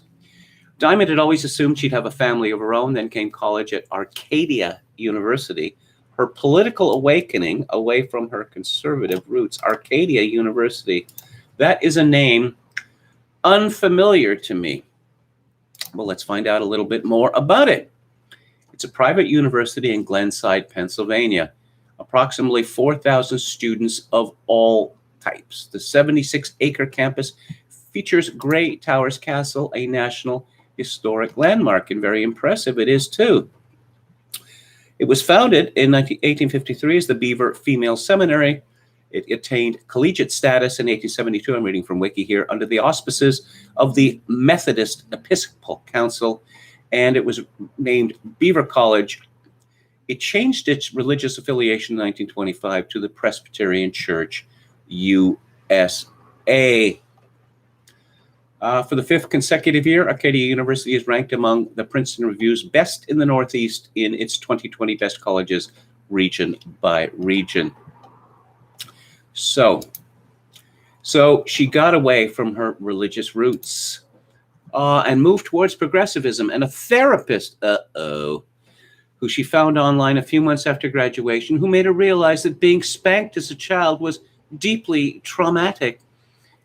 Diamond had always assumed she'd have a family of her own, then came college at Arcadia University. Her political awakening away from her conservative roots. Arcadia University. That is a name unfamiliar to me. Well, let's find out a little bit more about it. It's a private university in Glenside, Pennsylvania. approximately 4,000 students of all types. The 76-acre campus features Grey Towers Castle, a National Historic Landmark, and very impressive it is too. It was founded in 1853 as the Beaver Female Seminary. It attained collegiate status in 1872, I'm reading from Wiki here, under the auspices of the Methodist Episcopal Council, and it was named Beaver College. It changed its religious affiliation in 1925 to the Presbyterian Church, USA. For the 5th consecutive year, Acadia University is ranked among the Princeton Review's best in the Northeast in its 2020 Best Colleges region by region. So she got away from her religious roots and moved towards progressivism. And a therapist, who she found online a few months after graduation, who made her realize that being spanked as a child was deeply traumatic,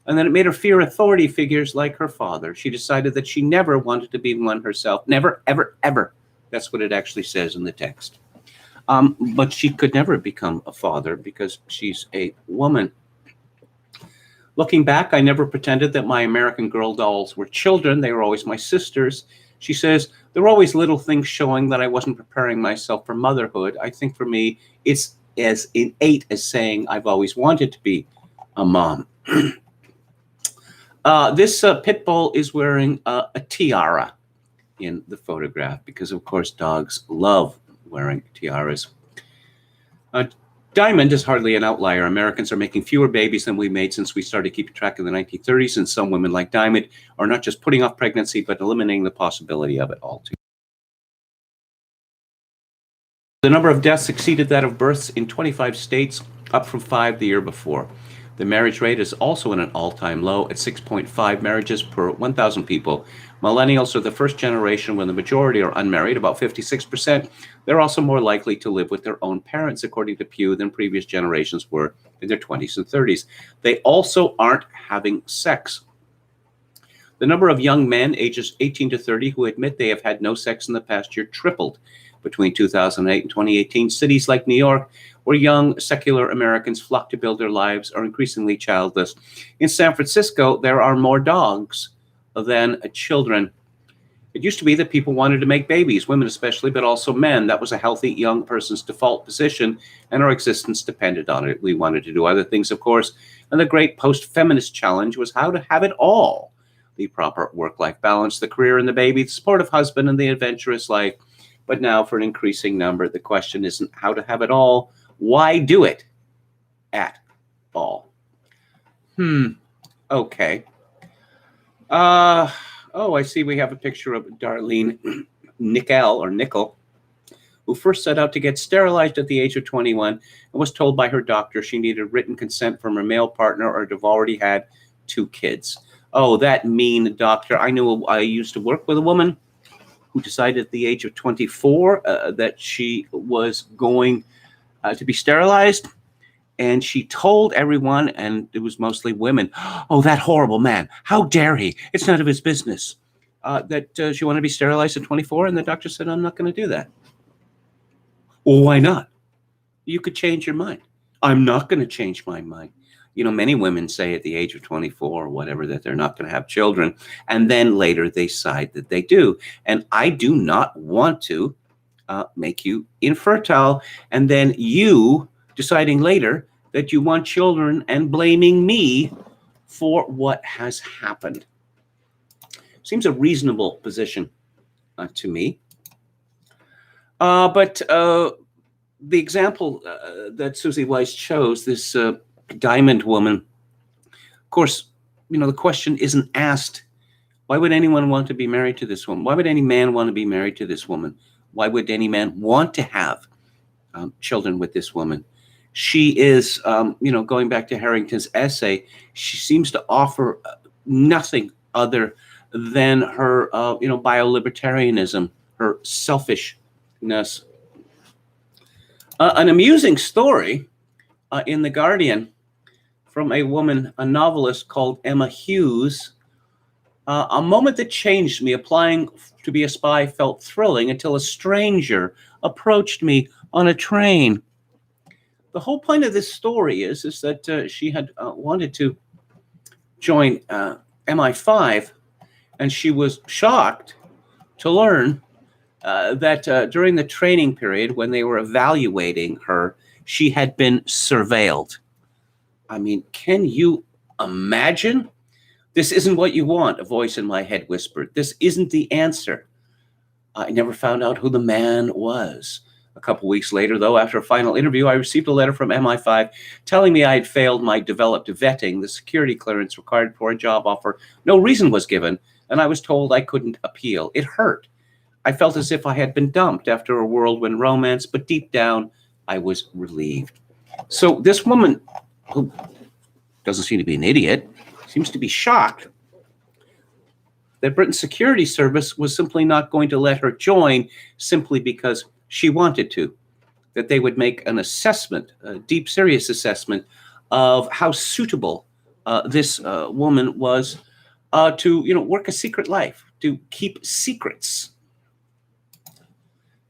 and that it made her fear authority figures like her father. She decided that she never wanted to be one herself. Never, ever, ever. That's what it actually says in the text. But she could never become a father because she's a woman. Looking back, I never pretended that my American Girl dolls were children. They were always my sisters. She says, there were always little things showing that I wasn't preparing myself for motherhood. I think for me, it's as innate as saying I've always wanted to be a mom. This pit bull is wearing a tiara in the photograph because, of course, dogs love wearing tiaras. Diamond is hardly an outlier. Americans are making fewer babies than we made since we started keeping track in the 1930s, and some women like Diamond are not just putting off pregnancy, but eliminating the possibility of it altogether. The number of deaths exceeded that of births in 25 states, up from 5 the year before. The marriage rate is also at an all-time low at 6.5 marriages per 1,000 people. Millennials are the first generation when the majority are unmarried, about 56%. They're also more likely to live with their own parents, according to Pew, than previous generations were in their 20s and 30s. They also aren't having sex. The number of young men ages 18 to 30 who admit they have had no sex in the past year tripled. Between 2008 and 2018, cities like New York, where young secular Americans flock to build their lives, are increasingly childless. In San Francisco, there are more dogs than children. It used to be that people wanted to make babies, women especially, but also men. That was a healthy young person's default position, and our existence depended on it. We wanted to do other things, of course, and the great post-feminist challenge was how to have it all. The proper work-life balance, the career and the baby, the supportive husband, and the adventurous life. But now, for an increasing number, the question isn't how to have it all. Why do it at all? Okay. I see we have a picture of Darlene Nickel, who first set out to get sterilized at the age of 21 and was told by her doctor she needed written consent from her male partner or to have already had 2 kids. Oh, that mean doctor. I used to work with a woman who decided at the age of 24 that she was going to be sterilized. And she told everyone, and it was mostly women, oh, that horrible man, how dare he? It's none of his business. That she wanted to be sterilized at 24, and the doctor said, I'm not going to do that. Well, why not? You could change your mind. I'm not going to change my mind. You know, many women say at the age of 24 or whatever that they're not going to have children, and then later they decide that they do. And I do not want to make you infertile, and then you deciding later that you want children and blaming me for what has happened. Seems a reasonable position to me. But the example that Susie Weiss chose, this Diamond woman, of course, you know, the question isn't asked, why would anyone want to be married to this woman? Why would any man want to be married to this woman? Why would any man want to have children with this woman? She is, going back to Harrington's essay, she seems to offer nothing other than her, biolibertarianism, her selfishness. An amusing story in The Guardian from a woman, a novelist called Emma Hughes. A moment that changed me. Applying to be a spy felt thrilling until a stranger approached me on a train. the whole point of this story is that she had wanted to join MI5, and she was shocked to learn that during the training period, when they were evaluating her, she had been surveilled. I mean, can you imagine? This isn't what you want, a voice in my head whispered. This isn't the answer. I never found out who the man was. A couple weeks later, though, after a final interview, I received a letter from MI5 telling me I had failed my developed vetting, the security clearance required for a job offer. No reason was given, and I was told I couldn't appeal. It hurt. I felt as if I had been dumped after a whirlwind romance, but deep down, I was relieved. So this woman, who doesn't seem to be an idiot, seems to be shocked that Britain's security service was simply not going to let her join simply because she wanted to, that they would make an assessment, a deep, serious assessment of how suitable this woman was to, work a secret life, to keep secrets.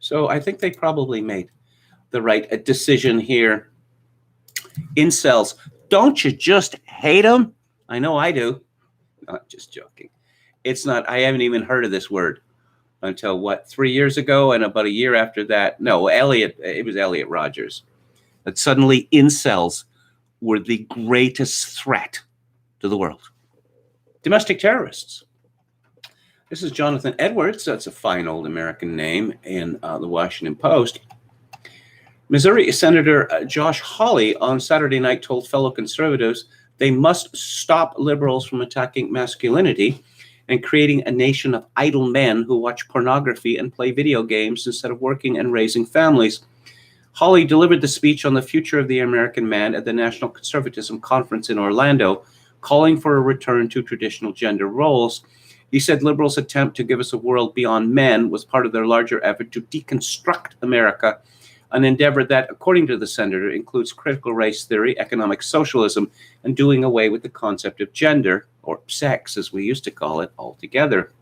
So I think they probably made the right decision here. Incels, don't you just hate them? I know I do. Not just joking. It's not, I haven't even heard of this word until 3 years ago, and about a year after that, it was Elliot Rogers, that suddenly incels were the greatest threat to the world. Domestic terrorists. This is Jonathan Edwards. That's a fine old American name in the Washington Post. Missouri Senator Josh Hawley on Saturday night told fellow conservatives they must stop liberals from attacking masculinity and creating a nation of idle men who watch pornography and play video games instead of working and raising families. Hawley delivered the speech on the future of the American man at the National Conservatism Conference in Orlando, calling for a return to traditional gender roles. He said liberals' attempt to give us a world beyond men was part of their larger effort to deconstruct America, an endeavor that, according to the senator, includes critical race theory, economic socialism, and doing away with the concept of gender, or sex, as we used to call it, altogether.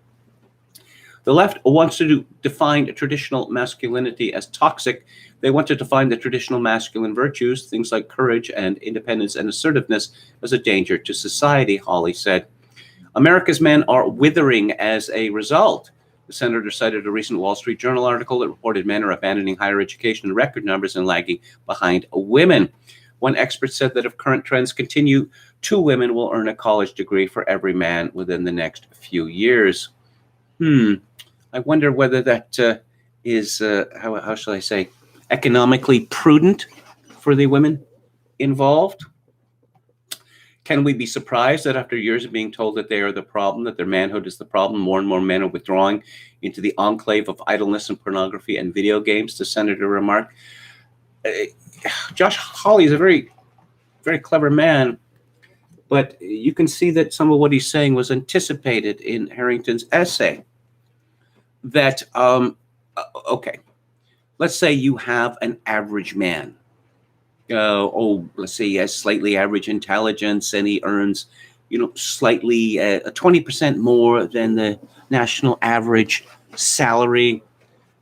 The left wants to define traditional masculinity as toxic. They want to define the traditional masculine virtues, things like courage and independence and assertiveness, as a danger to society, Hawley said. America's men are withering as a result. The senator cited a recent Wall Street Journal article that reported men are abandoning higher education in record numbers and lagging behind women. One expert said that if current trends continue, 2 women will earn a college degree for every man within the next few years. I wonder whether that is, how shall I say, economically prudent for the women involved. Can we be surprised that after years of being told that they are the problem, that their manhood is the problem, more and more men are withdrawing into the enclave of idleness and pornography and video games, the senator remarked. Josh Hawley is a very, very clever man, but you can see that some of what he's saying was anticipated in Harrington's essay. That, okay, let's say you have an average man. Let's say he has slightly average intelligence and he earns, slightly 20% more than the national average salary.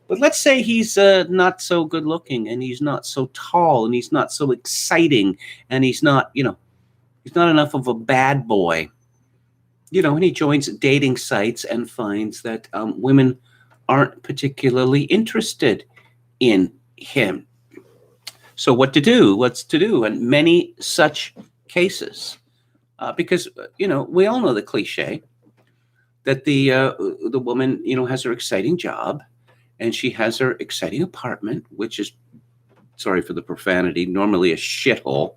But let's say he's not so good looking and he's not so tall and he's not so exciting and he's not, he's not enough of a bad boy. And he joins dating sites and finds that women aren't particularly interested in him. So what's to do in many such cases? Because, we all know the cliche that the woman, has her exciting job and she has her exciting apartment, which is, sorry for the profanity, normally a shithole,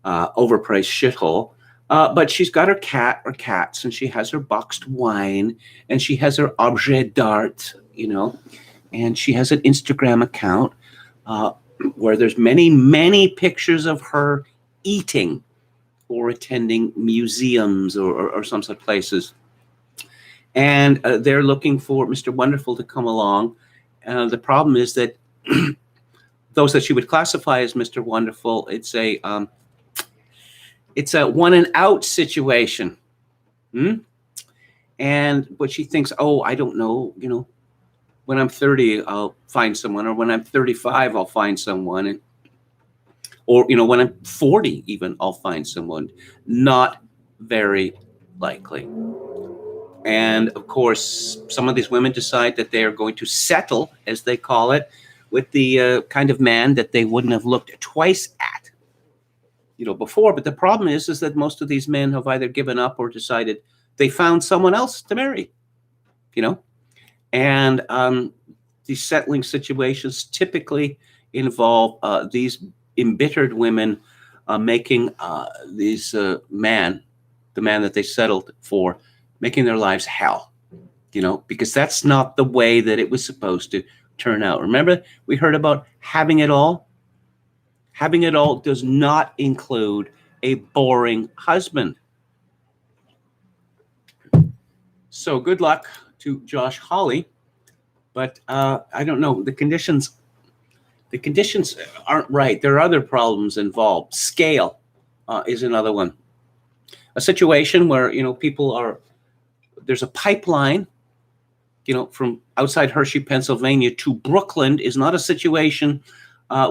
overpriced shithole. But she's got her cat or cats and she has her boxed wine and she has her objet d'art, and she has an Instagram account where there's many, many pictures of her eating or attending museums or some such places. And they're looking for Mr. Wonderful to come along. The problem is that those that she would classify as Mr. Wonderful, it's a one and out situation. But she thinks, I don't know, when I'm 30, I'll find someone, or when I'm 35, I'll find someone. Or, when I'm 40 even, I'll find someone. Not very likely. And of course, some of these women decide that they are going to settle, as they call it, with the kind of man that they wouldn't have looked twice at, before. But the problem is that most of these men have either given up or decided they found someone else to marry, And these settling situations typically involve these embittered women making the man that they settled for, making their lives hell, because that's not the way that it was supposed to turn out. Remember, we heard about having it all? Having it all does not include a boring husband. So good luck to Josh Hawley, but I don't know, the conditions aren't right. There are other problems involved. Scale is another one. A situation where, there's a pipeline, from outside Hershey, Pennsylvania to Brooklyn is not a situation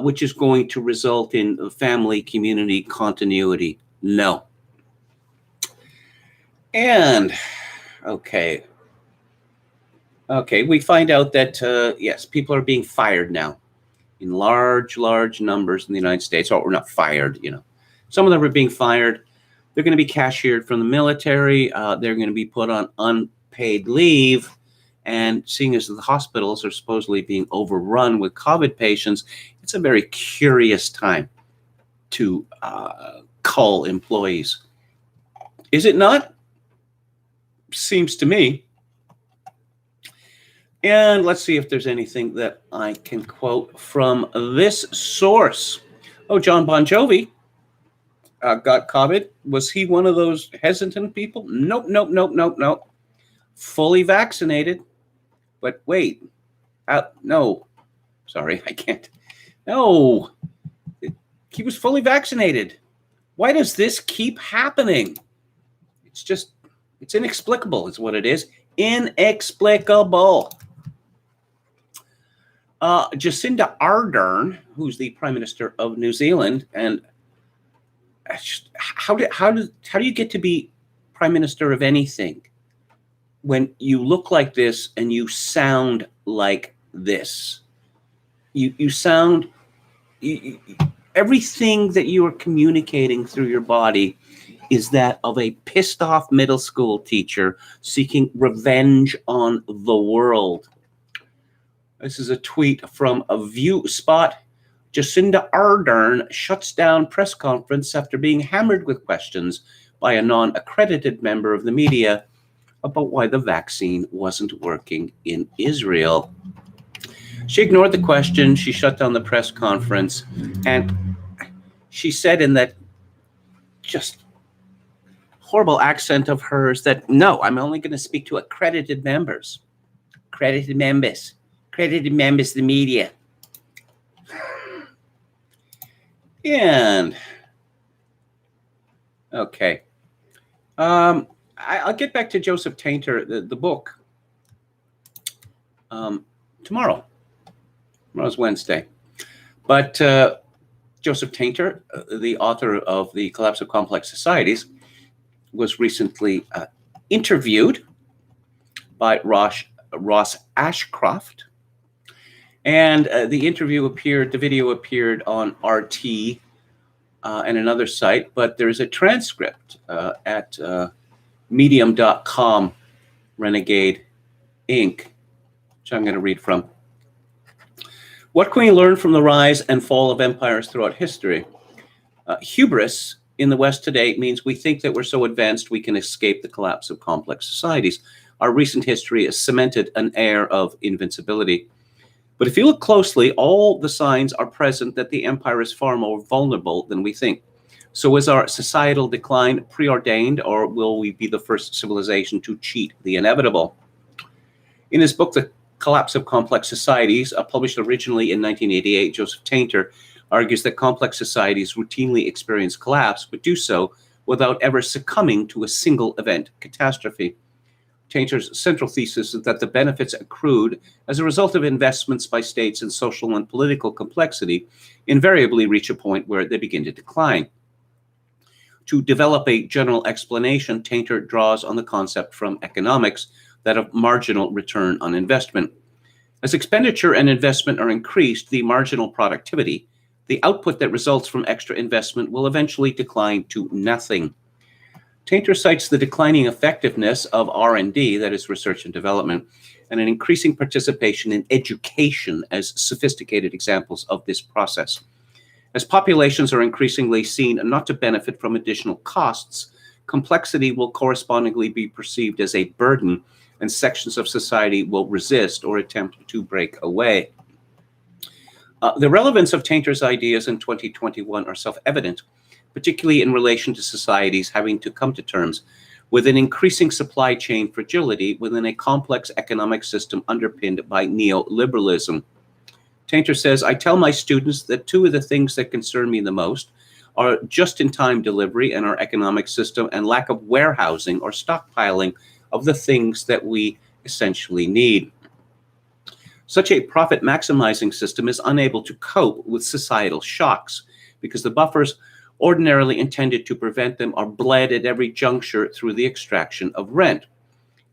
which is going to result in family, community continuity. No. And, okay, we find out that, yes, people are being fired now in large numbers in the United States. Or not fired, Some of them are being fired. They're going to be cashiered from the military. They're going to be put on unpaid leave. And seeing as the hospitals are supposedly being overrun with COVID patients, it's a very curious time to cull employees. Is it not? Seems to me. And let's see if there's anything that I can quote from this source. Oh, John Bon Jovi got COVID. Was he one of those hesitant people? Nope. Fully vaccinated. But wait, no. Sorry, I can't. No, he was fully vaccinated. Why does this keep happening? It's inexplicable is what it is. Inexplicable. Jacinda Ardern, who's the Prime Minister of New Zealand, and how do you get to be Prime Minister of anything when you look like this and you sound like this? You sound everything that you are communicating through your body is that of a pissed off middle school teacher seeking revenge on the world. This is a tweet from a View Spot. Jacinda Ardern shuts down press conference after being hammered with questions by a non-accredited member of the media about why the vaccine wasn't working in Israel. She ignored the question. She shut down the press conference. And she said in that just horrible accent of hers that, no, I'm only going to speak to accredited members. Accredited members, the media. And, okay. I'll get back to Joseph Tainter, the book, tomorrow. Tomorrow's Wednesday. But Joseph Tainter, the author of The Collapse of Complex Societies, was recently interviewed by Ross Ashcroft. And the video appeared on RT and another site, but there's a transcript at medium.com, Renegade Inc., which I'm going to read from. What can we learn from the rise and fall of empires throughout history? Hubris in the West today means we think that we're so advanced we can escape the collapse of complex societies. Our recent history has cemented an air of invincibility. But if you look closely, all the signs are present that the empire is far more vulnerable than we think. So is our societal decline preordained, or will we be the first civilization to cheat the inevitable? In his book, The Collapse of Complex Societies, published originally in 1988, Joseph Tainter argues that complex societies routinely experience collapse, but do so without ever succumbing to a single event catastrophe. Tainter's central thesis is that the benefits accrued as a result of investments by states in social and political complexity invariably reach a point where they begin to decline. To develop a general explanation, Tainter draws on the concept from economics, that of marginal return on investment. As expenditure and investment are increased, the marginal productivity, the output that results from extra investment, will eventually decline to nothing. Tainter cites the declining effectiveness of R&D, that is research and development, and an increasing participation in education as sophisticated examples of this process. As populations are increasingly seen not to benefit from additional costs, complexity will correspondingly be perceived as a burden, and sections of society will resist or attempt to break away. The relevance of Tainter's ideas in 2021 are self-evident, particularly in relation to societies having to come to terms with an increasing supply chain fragility within a complex economic system underpinned by neoliberalism. Tainter says, I tell my students that two of the things that concern me the most are just-in-time delivery in our economic system and lack of warehousing or stockpiling of the things that we essentially need. Such a profit-maximizing system is unable to cope with societal shocks because the buffers ordinarily intended to prevent them are bled at every juncture through the extraction of rent.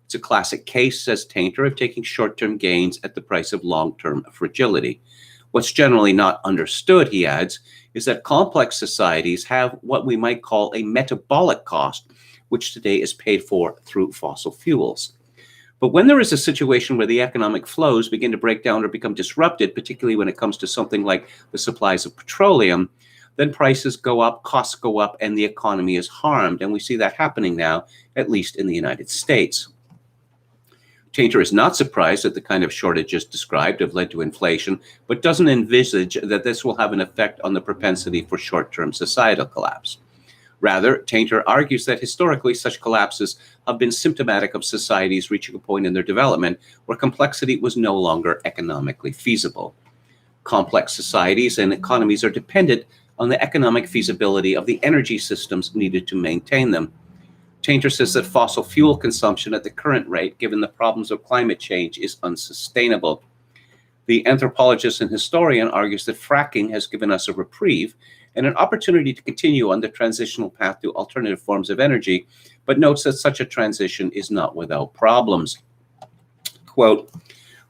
It's a classic case, says Tainter, of taking short-term gains at the price of long-term fragility. What's generally not understood, he adds, is that complex societies have what we might call a metabolic cost, which today is paid for through fossil fuels. But when there is a situation where the economic flows begin to break down or become disrupted, particularly when it comes to something like the supplies of petroleum, then prices go up, costs go up, and the economy is harmed. And we see that happening now, at least in the United States. Tainter is not surprised that the kind of shortages described have led to inflation, but doesn't envisage that this will have an effect on the propensity for short-term societal collapse. Rather, Tainter argues that historically such collapses have been symptomatic of societies reaching a point in their development where complexity was no longer economically feasible. Complex societies and economies are dependent on the economic feasibility of the energy systems needed to maintain them. Tainter says that fossil fuel consumption at the current rate, given the problems of climate change, is unsustainable. The anthropologist and historian argues that fracking has given us a reprieve and an opportunity to continue on the transitional path to alternative forms of energy, but notes that such a transition is not without problems. Quote,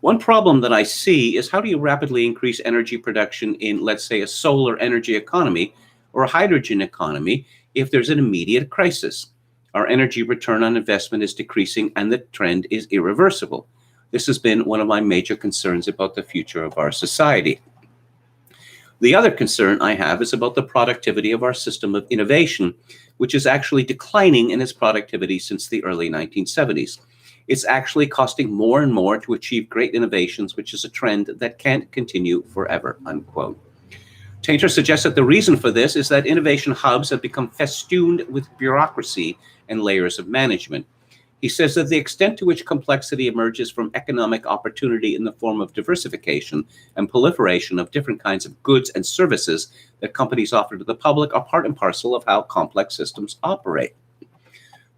one problem that I see is how do you rapidly increase energy production in, let's say, a solar energy economy or a hydrogen economy if there's an immediate crisis? Our energy return on investment is decreasing and the trend is irreversible. This has been one of my major concerns about the future of our society. The other concern I have is about the productivity of our system of innovation, which is actually declining in its productivity since the early 1970s. It's actually costing more and more to achieve great innovations, which is a trend that can't continue forever, unquote. Tainter suggests that the reason for this is that innovation hubs have become festooned with bureaucracy and layers of management. He says that the extent to which complexity emerges from economic opportunity in the form of diversification and proliferation of different kinds of goods and services that companies offer to the public are part and parcel of how complex systems operate.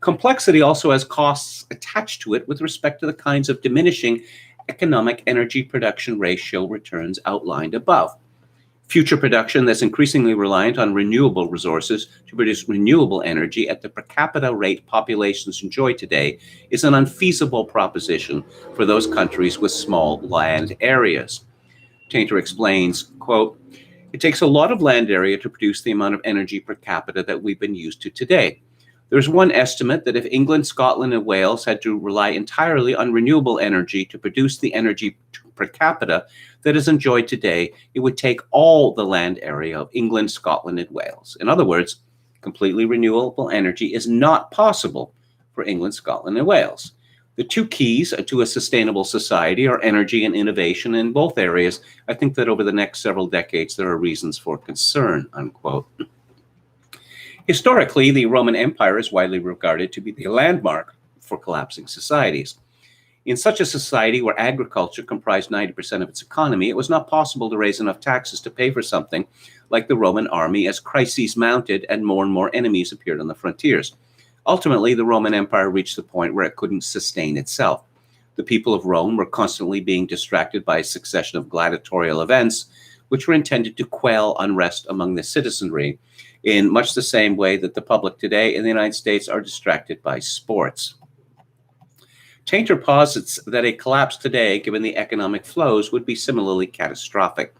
Complexity also has costs attached to it with respect to the kinds of diminishing economic energy production ratio returns outlined above. Future production that's increasingly reliant on renewable resources to produce renewable energy at the per capita rate populations enjoy today is an unfeasible proposition for those countries with small land areas. Tainter explains, quote, it takes a lot of land area to produce the amount of energy per capita that we've been used to today. There's one estimate that if England, Scotland, and Wales had to rely entirely on renewable energy to produce the energy per capita that is enjoyed today, it would take all the land area of England, Scotland, and Wales. In other words, completely renewable energy is not possible for England, Scotland, and Wales. The two keys to a sustainable society are energy and innovation in both areas. I think that over the next several decades, there are reasons for concern, unquote. Historically, the Roman Empire is widely regarded to be the landmark for collapsing societies. In such a society where agriculture comprised 90% of its economy, it was not possible to raise enough taxes to pay for something like the Roman army as crises mounted and more enemies appeared on the frontiers. Ultimately, the Roman Empire reached the point where it couldn't sustain itself. The people of Rome were constantly being distracted by a succession of gladiatorial events, which were intended to quell unrest among the citizenry, in much the same way that the public today in the United States are distracted by sports. Tainter posits that a collapse today, given the economic flows, would be similarly catastrophic.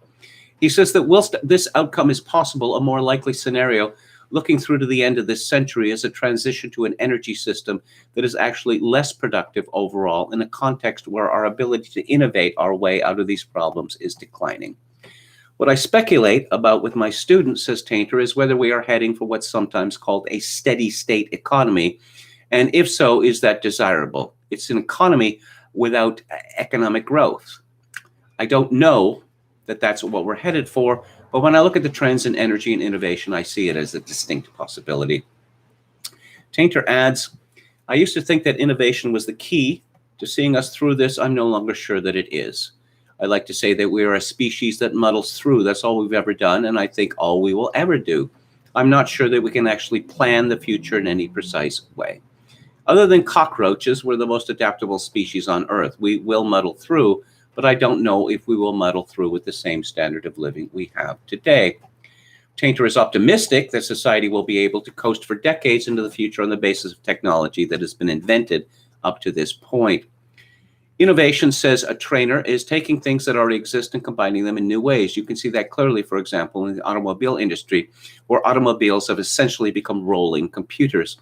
He says that whilst this outcome is possible, a more likely scenario looking through to the end of this century is a transition to an energy system that is actually less productive overall in a context where our ability to innovate our way out of these problems is declining. What I speculate about with my students, says Tainter, is whether we are heading for what's sometimes called a steady state economy, and if so, is that desirable? It's an economy without economic growth. I don't know that that's what we're headed for, but when I look at the trends in energy and innovation, I see it as a distinct possibility. Tainter adds, I used to think that innovation was the key to seeing us through this. I'm no longer sure that it is. I like to say that we are a species that muddles through. That's all we've ever done, and I think all we will ever do. I'm not sure that we can actually plan the future in any precise way. Other than cockroaches, we're the most adaptable species on Earth. We will muddle through, but I don't know if we will muddle through with the same standard of living we have today. Tainter is optimistic that society will be able to coast for decades into the future on the basis of technology that has been invented up to this point. Innovation, says a trainer, is taking things that already exist and combining them in new ways. You can see that clearly, for example, in the automobile industry, where automobiles have essentially become rolling computers.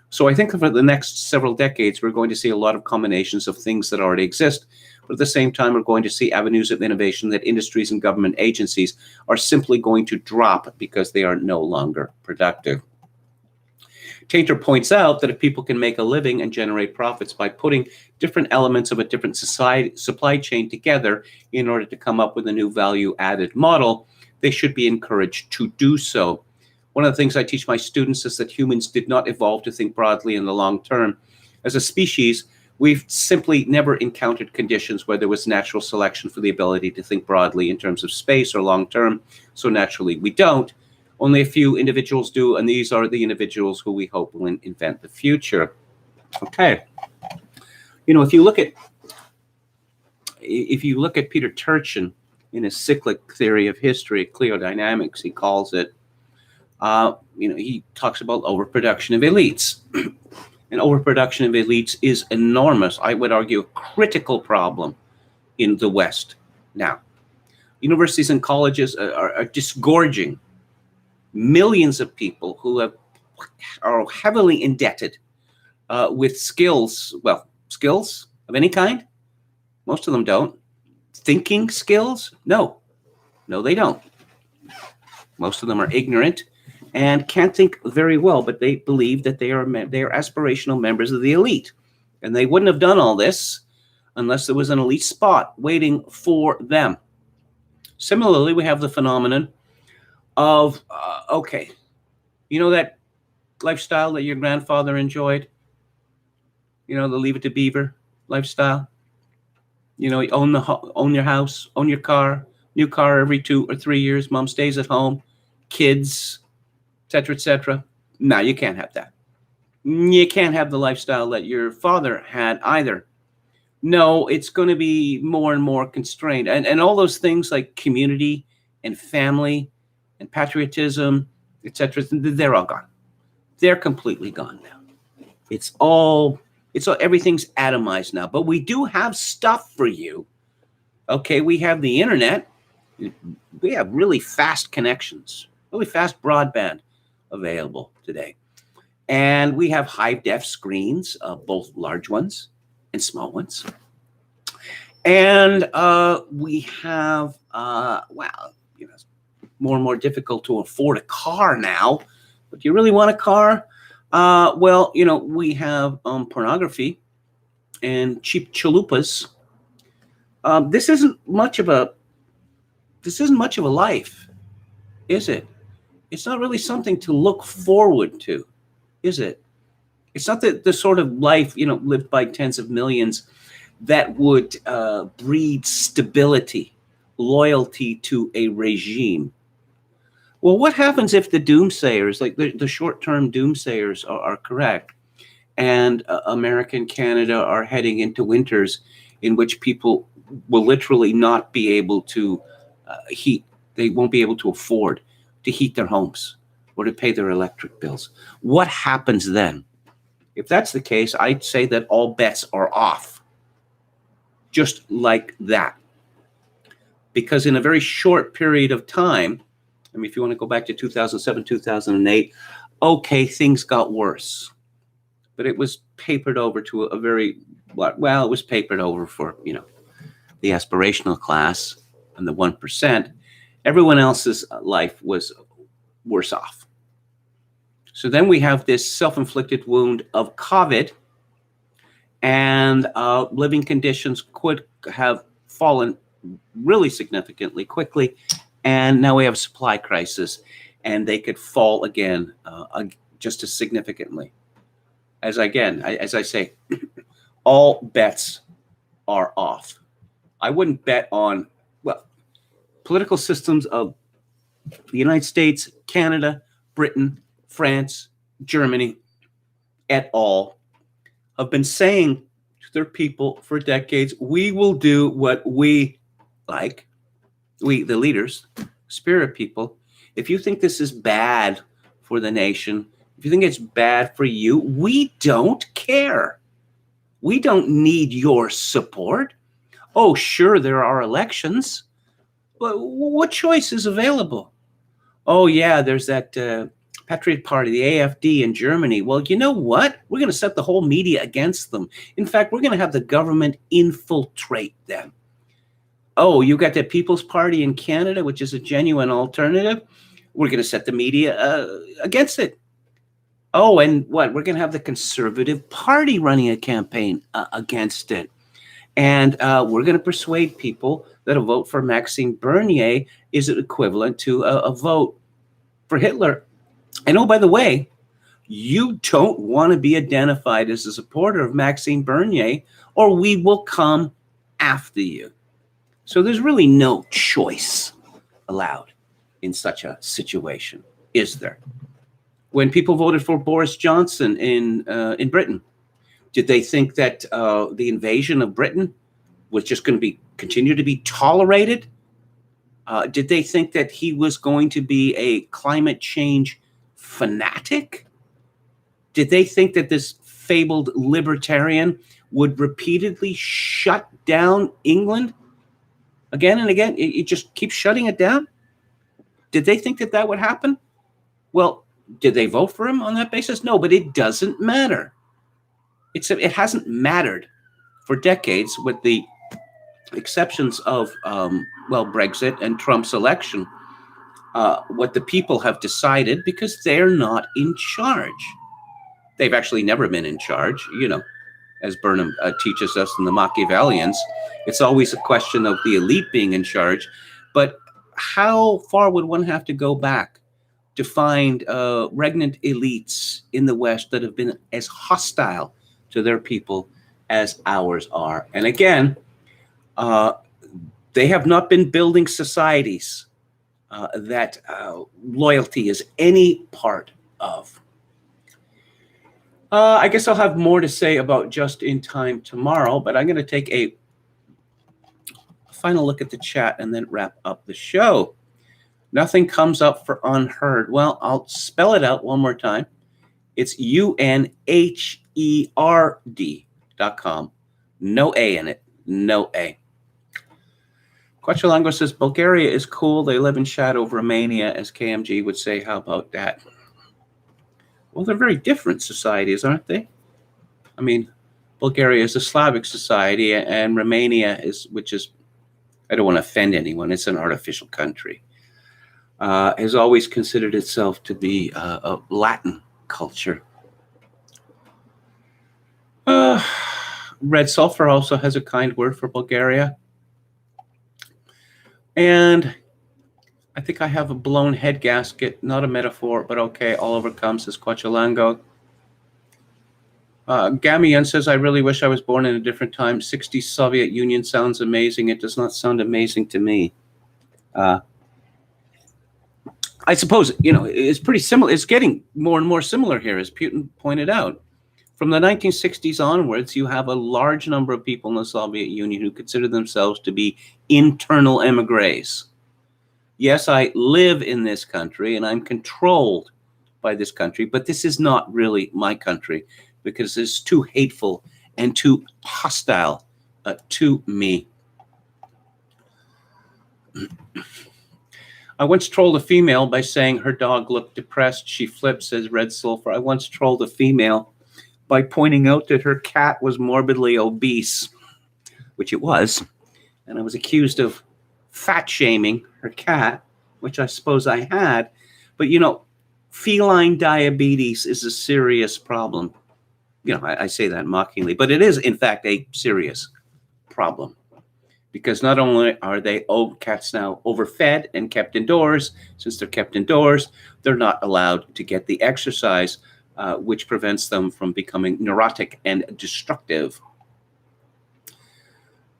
So I think for the next several decades, we're going to see a lot of combinations of things that already exist. But at the same time, we're going to see avenues of innovation that industries and government agencies are simply going to drop because they are no longer productive. Tainter points out that if people can make a living and generate profits by putting different elements of a different supply chain together in order to come up with a new value-added model, they should be encouraged to do so. One of the things I teach my students is that humans did not evolve to think broadly in the long term. As a species, we've simply never encountered conditions where there was natural selection for the ability to think broadly in terms of space or long term, so naturally we don't. Only a few individuals do, and these are the individuals who we hope will invent the future. Okay. You know, if you look at Peter Turchin in his cyclic theory of history, cleodynamics, he calls it, he talks about overproduction of elites. And overproduction of elites is enormous, I would argue, a critical problem in the West now. Universities and colleges are disgorging millions of people who are heavily indebted with skills of any kind. Most of them don't. Thinking skills? No, they don't. Most of them are ignorant and can't think very well, but they believe that they are aspirational members of the elite. And they wouldn't have done all this unless there was an elite spot waiting for them. Similarly, we have the phenomenon of, that lifestyle that your grandfather enjoyed, the Leave It to Beaver lifestyle. You own your house, own your car, new car every 2 or 3 years, mom stays at home, kids, etc., etc. No, you can't have that. You can't have the lifestyle that your father had either. No, it's going to be more and more constrained. And all those things like community and family and patriotism, etc., they're all gone. They're completely gone now. Everything's atomized now. But we do have stuff for you. Okay, we have the internet. We have really fast connections, really fast broadband available today. And we have high-def screens, both large ones and small ones. And we have, it's more and more difficult to afford a car now. But do you really want a car? We have pornography and cheap chalupas. This isn't much of a life, is it? It's not really something to look forward to, is it? It's not the sort of life, lived by tens of millions that would breed stability, loyalty to a regime. Well, what happens if the doomsayers, like the short-term doomsayers, are correct? and America and Canada are heading into winters in which people will literally not be able to heat. They won't be able to afford to heat their homes or to pay their electric bills. What happens then? If that's the case, I'd say that all bets are off, just like that. Because in a very short period of time, I mean, if you want to go back to 2007, 2008, okay, things got worse. But it was papered over to a very, well, it was papered over for, the aspirational class and the 1%. Everyone else's life was worse off. So then we have this self-inflicted wound of COVID, and living conditions could have fallen really significantly quickly, and now we have a supply crisis, and they could fall again just as significantly. As I say, all bets are off. I wouldn't bet on, political systems of the United States, Canada, Britain, France, Germany, et al. Have been saying to their people for decades, we will do what we like, we, the leaders, spirit people. If you think this is bad for the nation, if you think it's bad for you, we don't care. We don't need your support. Oh, sure, there are elections. But what choice is available? Oh, yeah, there's that Patriot Party, the AfD in Germany. Well, you know what? We're going to set the whole media against them. In fact, we're going to have the government infiltrate them. Oh, you got the People's Party in Canada, which is a genuine alternative. We're going to set the media against it. Oh, and what? We're going to have the Conservative Party running a campaign against it. And we're going to persuade people that a vote for Maxime Bernier is equivalent to a vote for Hitler. And oh, by the way, you don't want to be identified as a supporter of Maxime Bernier, or we will come after you. So there's really no choice allowed in such a situation, is there? When people voted for Boris Johnson in Britain, did they think that the invasion of Britain was just going to continue to be tolerated? Did they think that he was going to be a climate change fanatic? Did they think that this fabled libertarian would repeatedly shut down England again and again? It just keeps shutting it down? Did they think that that would happen? Well, did they vote for him on that basis? No, but it doesn't matter. It hasn't mattered for decades, with the exceptions of, Brexit and Trump's election, what the people have decided, because they're not in charge. They've actually never been in charge, as Burnham teaches us in the Machiavellians. It's always a question of the elite being in charge. But how far would one have to go back to find regnant elites in the West that have been as hostile to their people as ours are? And again, they have not been building societies that loyalty is any part of. I guess I'll have more to say about Just in Time tomorrow, but I'm going to take a final look at the chat and then wrap up the show. Nothing comes up for unheard. Well, I'll spell it out one more time. It's unherd.com. No A in it. No A. Quechalango says, Bulgaria is cool. They live in shadow of Romania, as KMG would say. How about that? Well, they're very different societies, aren't they? I mean, Bulgaria is a Slavic society, and Romania which is, I don't want to offend anyone, it's an artificial country, has always considered itself to be a Latin culture. Red Sulfur also has a kind word for Bulgaria. And I think I have a blown head gasket, not a metaphor, but okay, Oliver comes, says Quechalango. Gamian says, I really wish I was born in a different time. 60s Soviet Union sounds amazing. It does not sound amazing to me. I suppose, it's pretty similar. It's getting more and more similar here, as Putin pointed out. From the 1960s onwards, you have a large number of people in the Soviet Union who consider themselves to be internal emigres. Yes, I live in this country and I'm controlled by this country, but this is not really my country because it's too hateful and too hostile to me. I once trolled a female by saying her dog looked depressed. She flipped, says Red Sulfur. I once trolled a female by pointing out that her cat was morbidly obese, which it was. And I was accused of fat shaming her cat, which I suppose I had. But, you know, feline diabetes is a serious problem. You know, I say that mockingly, but it is, in fact, a serious problem. Because not only are they cats now overfed and kept indoors, since they're kept indoors, they're not allowed to get the exercise, which prevents them from becoming neurotic and destructive.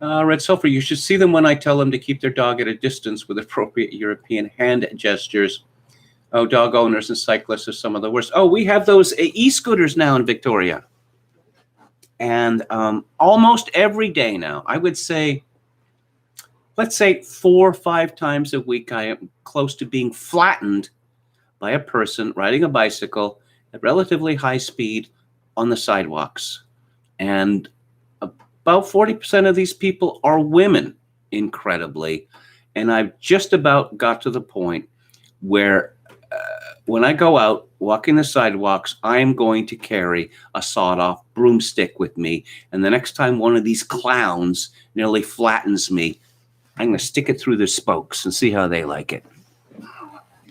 Red Sulfur, you should see them when I tell them to keep their dog at a distance with appropriate European hand gestures. Oh, dog owners and cyclists are some of the worst. Oh, we have those e-scooters now in Victoria. And almost every day now, I would say, let's say 4 or 5 times a week, I am close to being flattened by a person riding a bicycle at relatively high speed on the sidewalks. And about 40% of these people are women, incredibly. And I've just about got to the point where when I go out walking the sidewalks, I'm going to carry a sawed-off broomstick with me. And the next time one of these clowns nearly flattens me, I'm going to stick it through their spokes and see how they like it.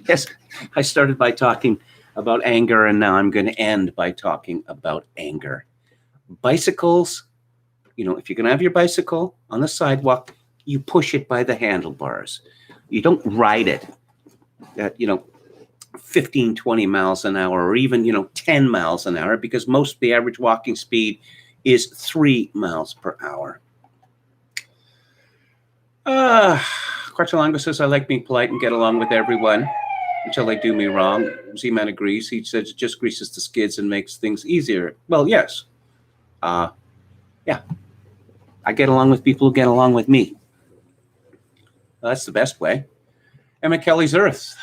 Yes, I started by talking about anger, and now I'm going to end by talking about anger. Bicycles, you know, if you're going to have your bicycle on the sidewalk, you push it by the handlebars. You don't ride it at, 15, 20 miles an hour, or even, 10 miles an hour, because the average walking speed is 3 miles per hour. Quachalango says, I like being polite and get along with everyone until they do me wrong. Z-Man agrees. He says it just greases the skids and makes things easier. Well, yes. Yeah. I get along with people who get along with me. Well, that's the best way. Emma Kelly's Earth.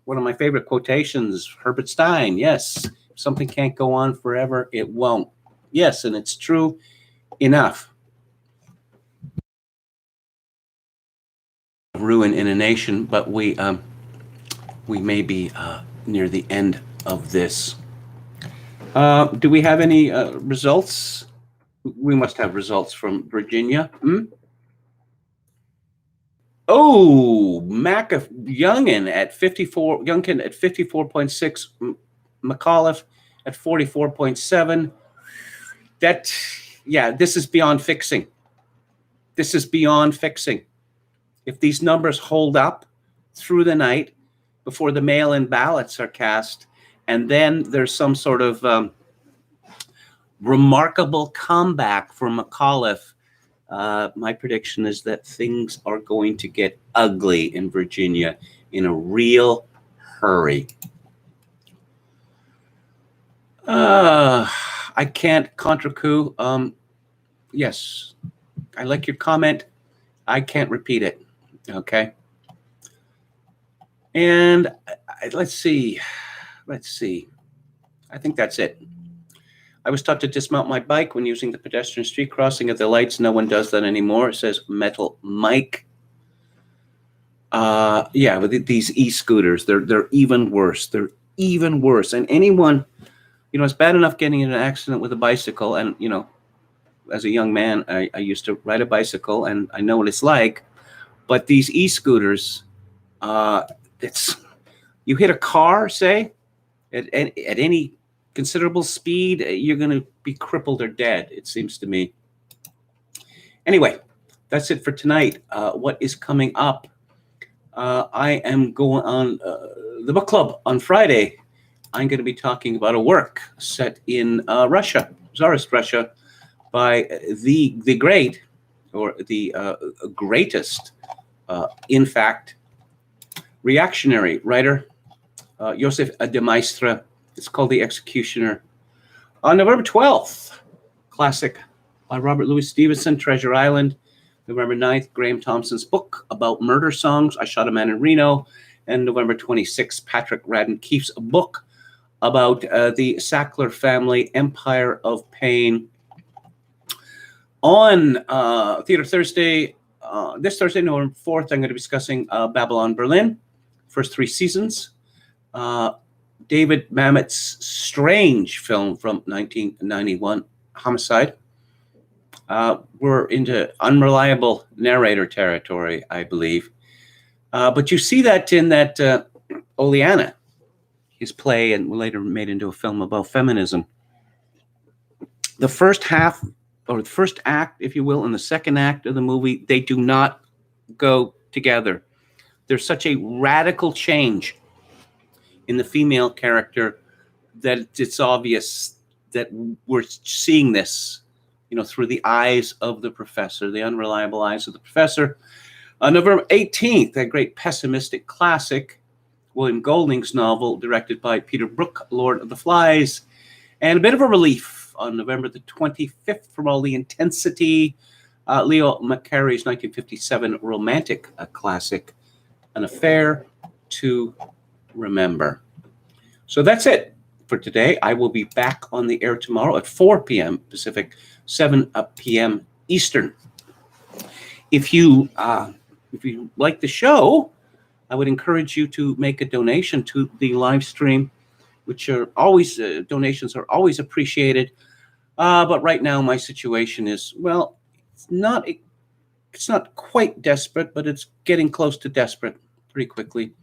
One of my favorite quotations, Herbert Stein. Yes, if something can't go on forever, it won't. Yes, and it's true enough. Ruin in a nation, but we may be near the end of this. Do we have any results? We must have results from Virginia. Oh, Youngkin at 54.6, McAuliffe at 44.7. This is beyond fixing. This is beyond fixing. If these numbers hold up through the night before the mail-in ballots are cast, and then there's some sort of remarkable comeback for McAuliffe, my prediction is that things are going to get ugly in Virginia in a real hurry. I can't contra coup. Yes, I like your comment. I can't repeat it. Okay. And let's see. I think that's it. I was taught to dismount my bike when using the pedestrian street crossing at the lights. No one does that anymore. It says Metal Mike. But these e-scooters, they're even worse. They're even worse. And anyone, it's bad enough getting in an accident with a bicycle. And, as a young man, I used to ride a bicycle, and I know what it's like. But these e-scooters, you hit a car, say, at any considerable speed, you're going to be crippled or dead, it seems to me. Anyway, that's it for tonight. What is coming up? I am going on the book club on Friday. I'm going to be talking about a work set in Russia, Tsarist Russia, by the great, or the greatest, in fact, reactionary writer, Joseph de Maistre. It's called The Executioner. On November 12th, classic by Robert Louis Stevenson, Treasure Island. November 9th, Graham Thompson's book about murder songs, I Shot a Man in Reno. And November 26th, Patrick Radden Keefe's book about the Sackler family, Empire of Pain. On Theater Thursday, this Thursday, November 4th, I'm going to be discussing Babylon Berlin, first 3 seasons. David Mamet's strange film from 1991, Homicide. We're into unreliable narrator territory, I believe. But you see that in that Oleana, his play, and later made into a film about feminism. The first half, or the first act, if you will, and the second act of the movie, they do not go together. There's such a radical change in the female character that it's obvious that we're seeing this, through the eyes of the professor, the unreliable eyes of the professor. On November 18th, that great pessimistic classic, William Golding's novel, directed by Peter Brook, Lord of the Flies. And a bit of a relief on November the 25th from all the intensity, Leo McCarey's 1957 romantic classic, An Affair to Remember. So that's it for today. I will be back on the air tomorrow at 4 p.m. Pacific, 7 p.m. Eastern. If you like the show, I would encourage you to make a donation to the live stream, which are always, donations are always appreciated. But right now my situation is, well, it's not quite desperate, but it's getting close to desperate pretty quickly.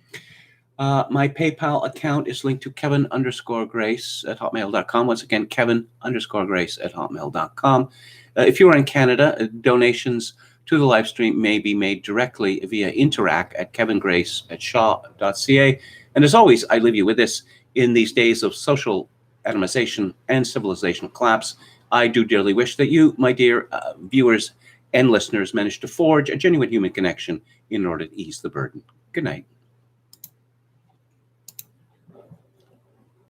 My PayPal account is linked to Kevin_Grace@hotmail.com. Once again, Kevin_Grace@hotmail.com. If you are in Canada, donations to the live stream may be made directly via Interac at kevingrace@shaw.ca. And as always, I leave you with this. In these days of social atomization and civilizational collapse, I do dearly wish that you, my dear viewers and listeners, manage to forge a genuine human connection in order to ease the burden. Good night.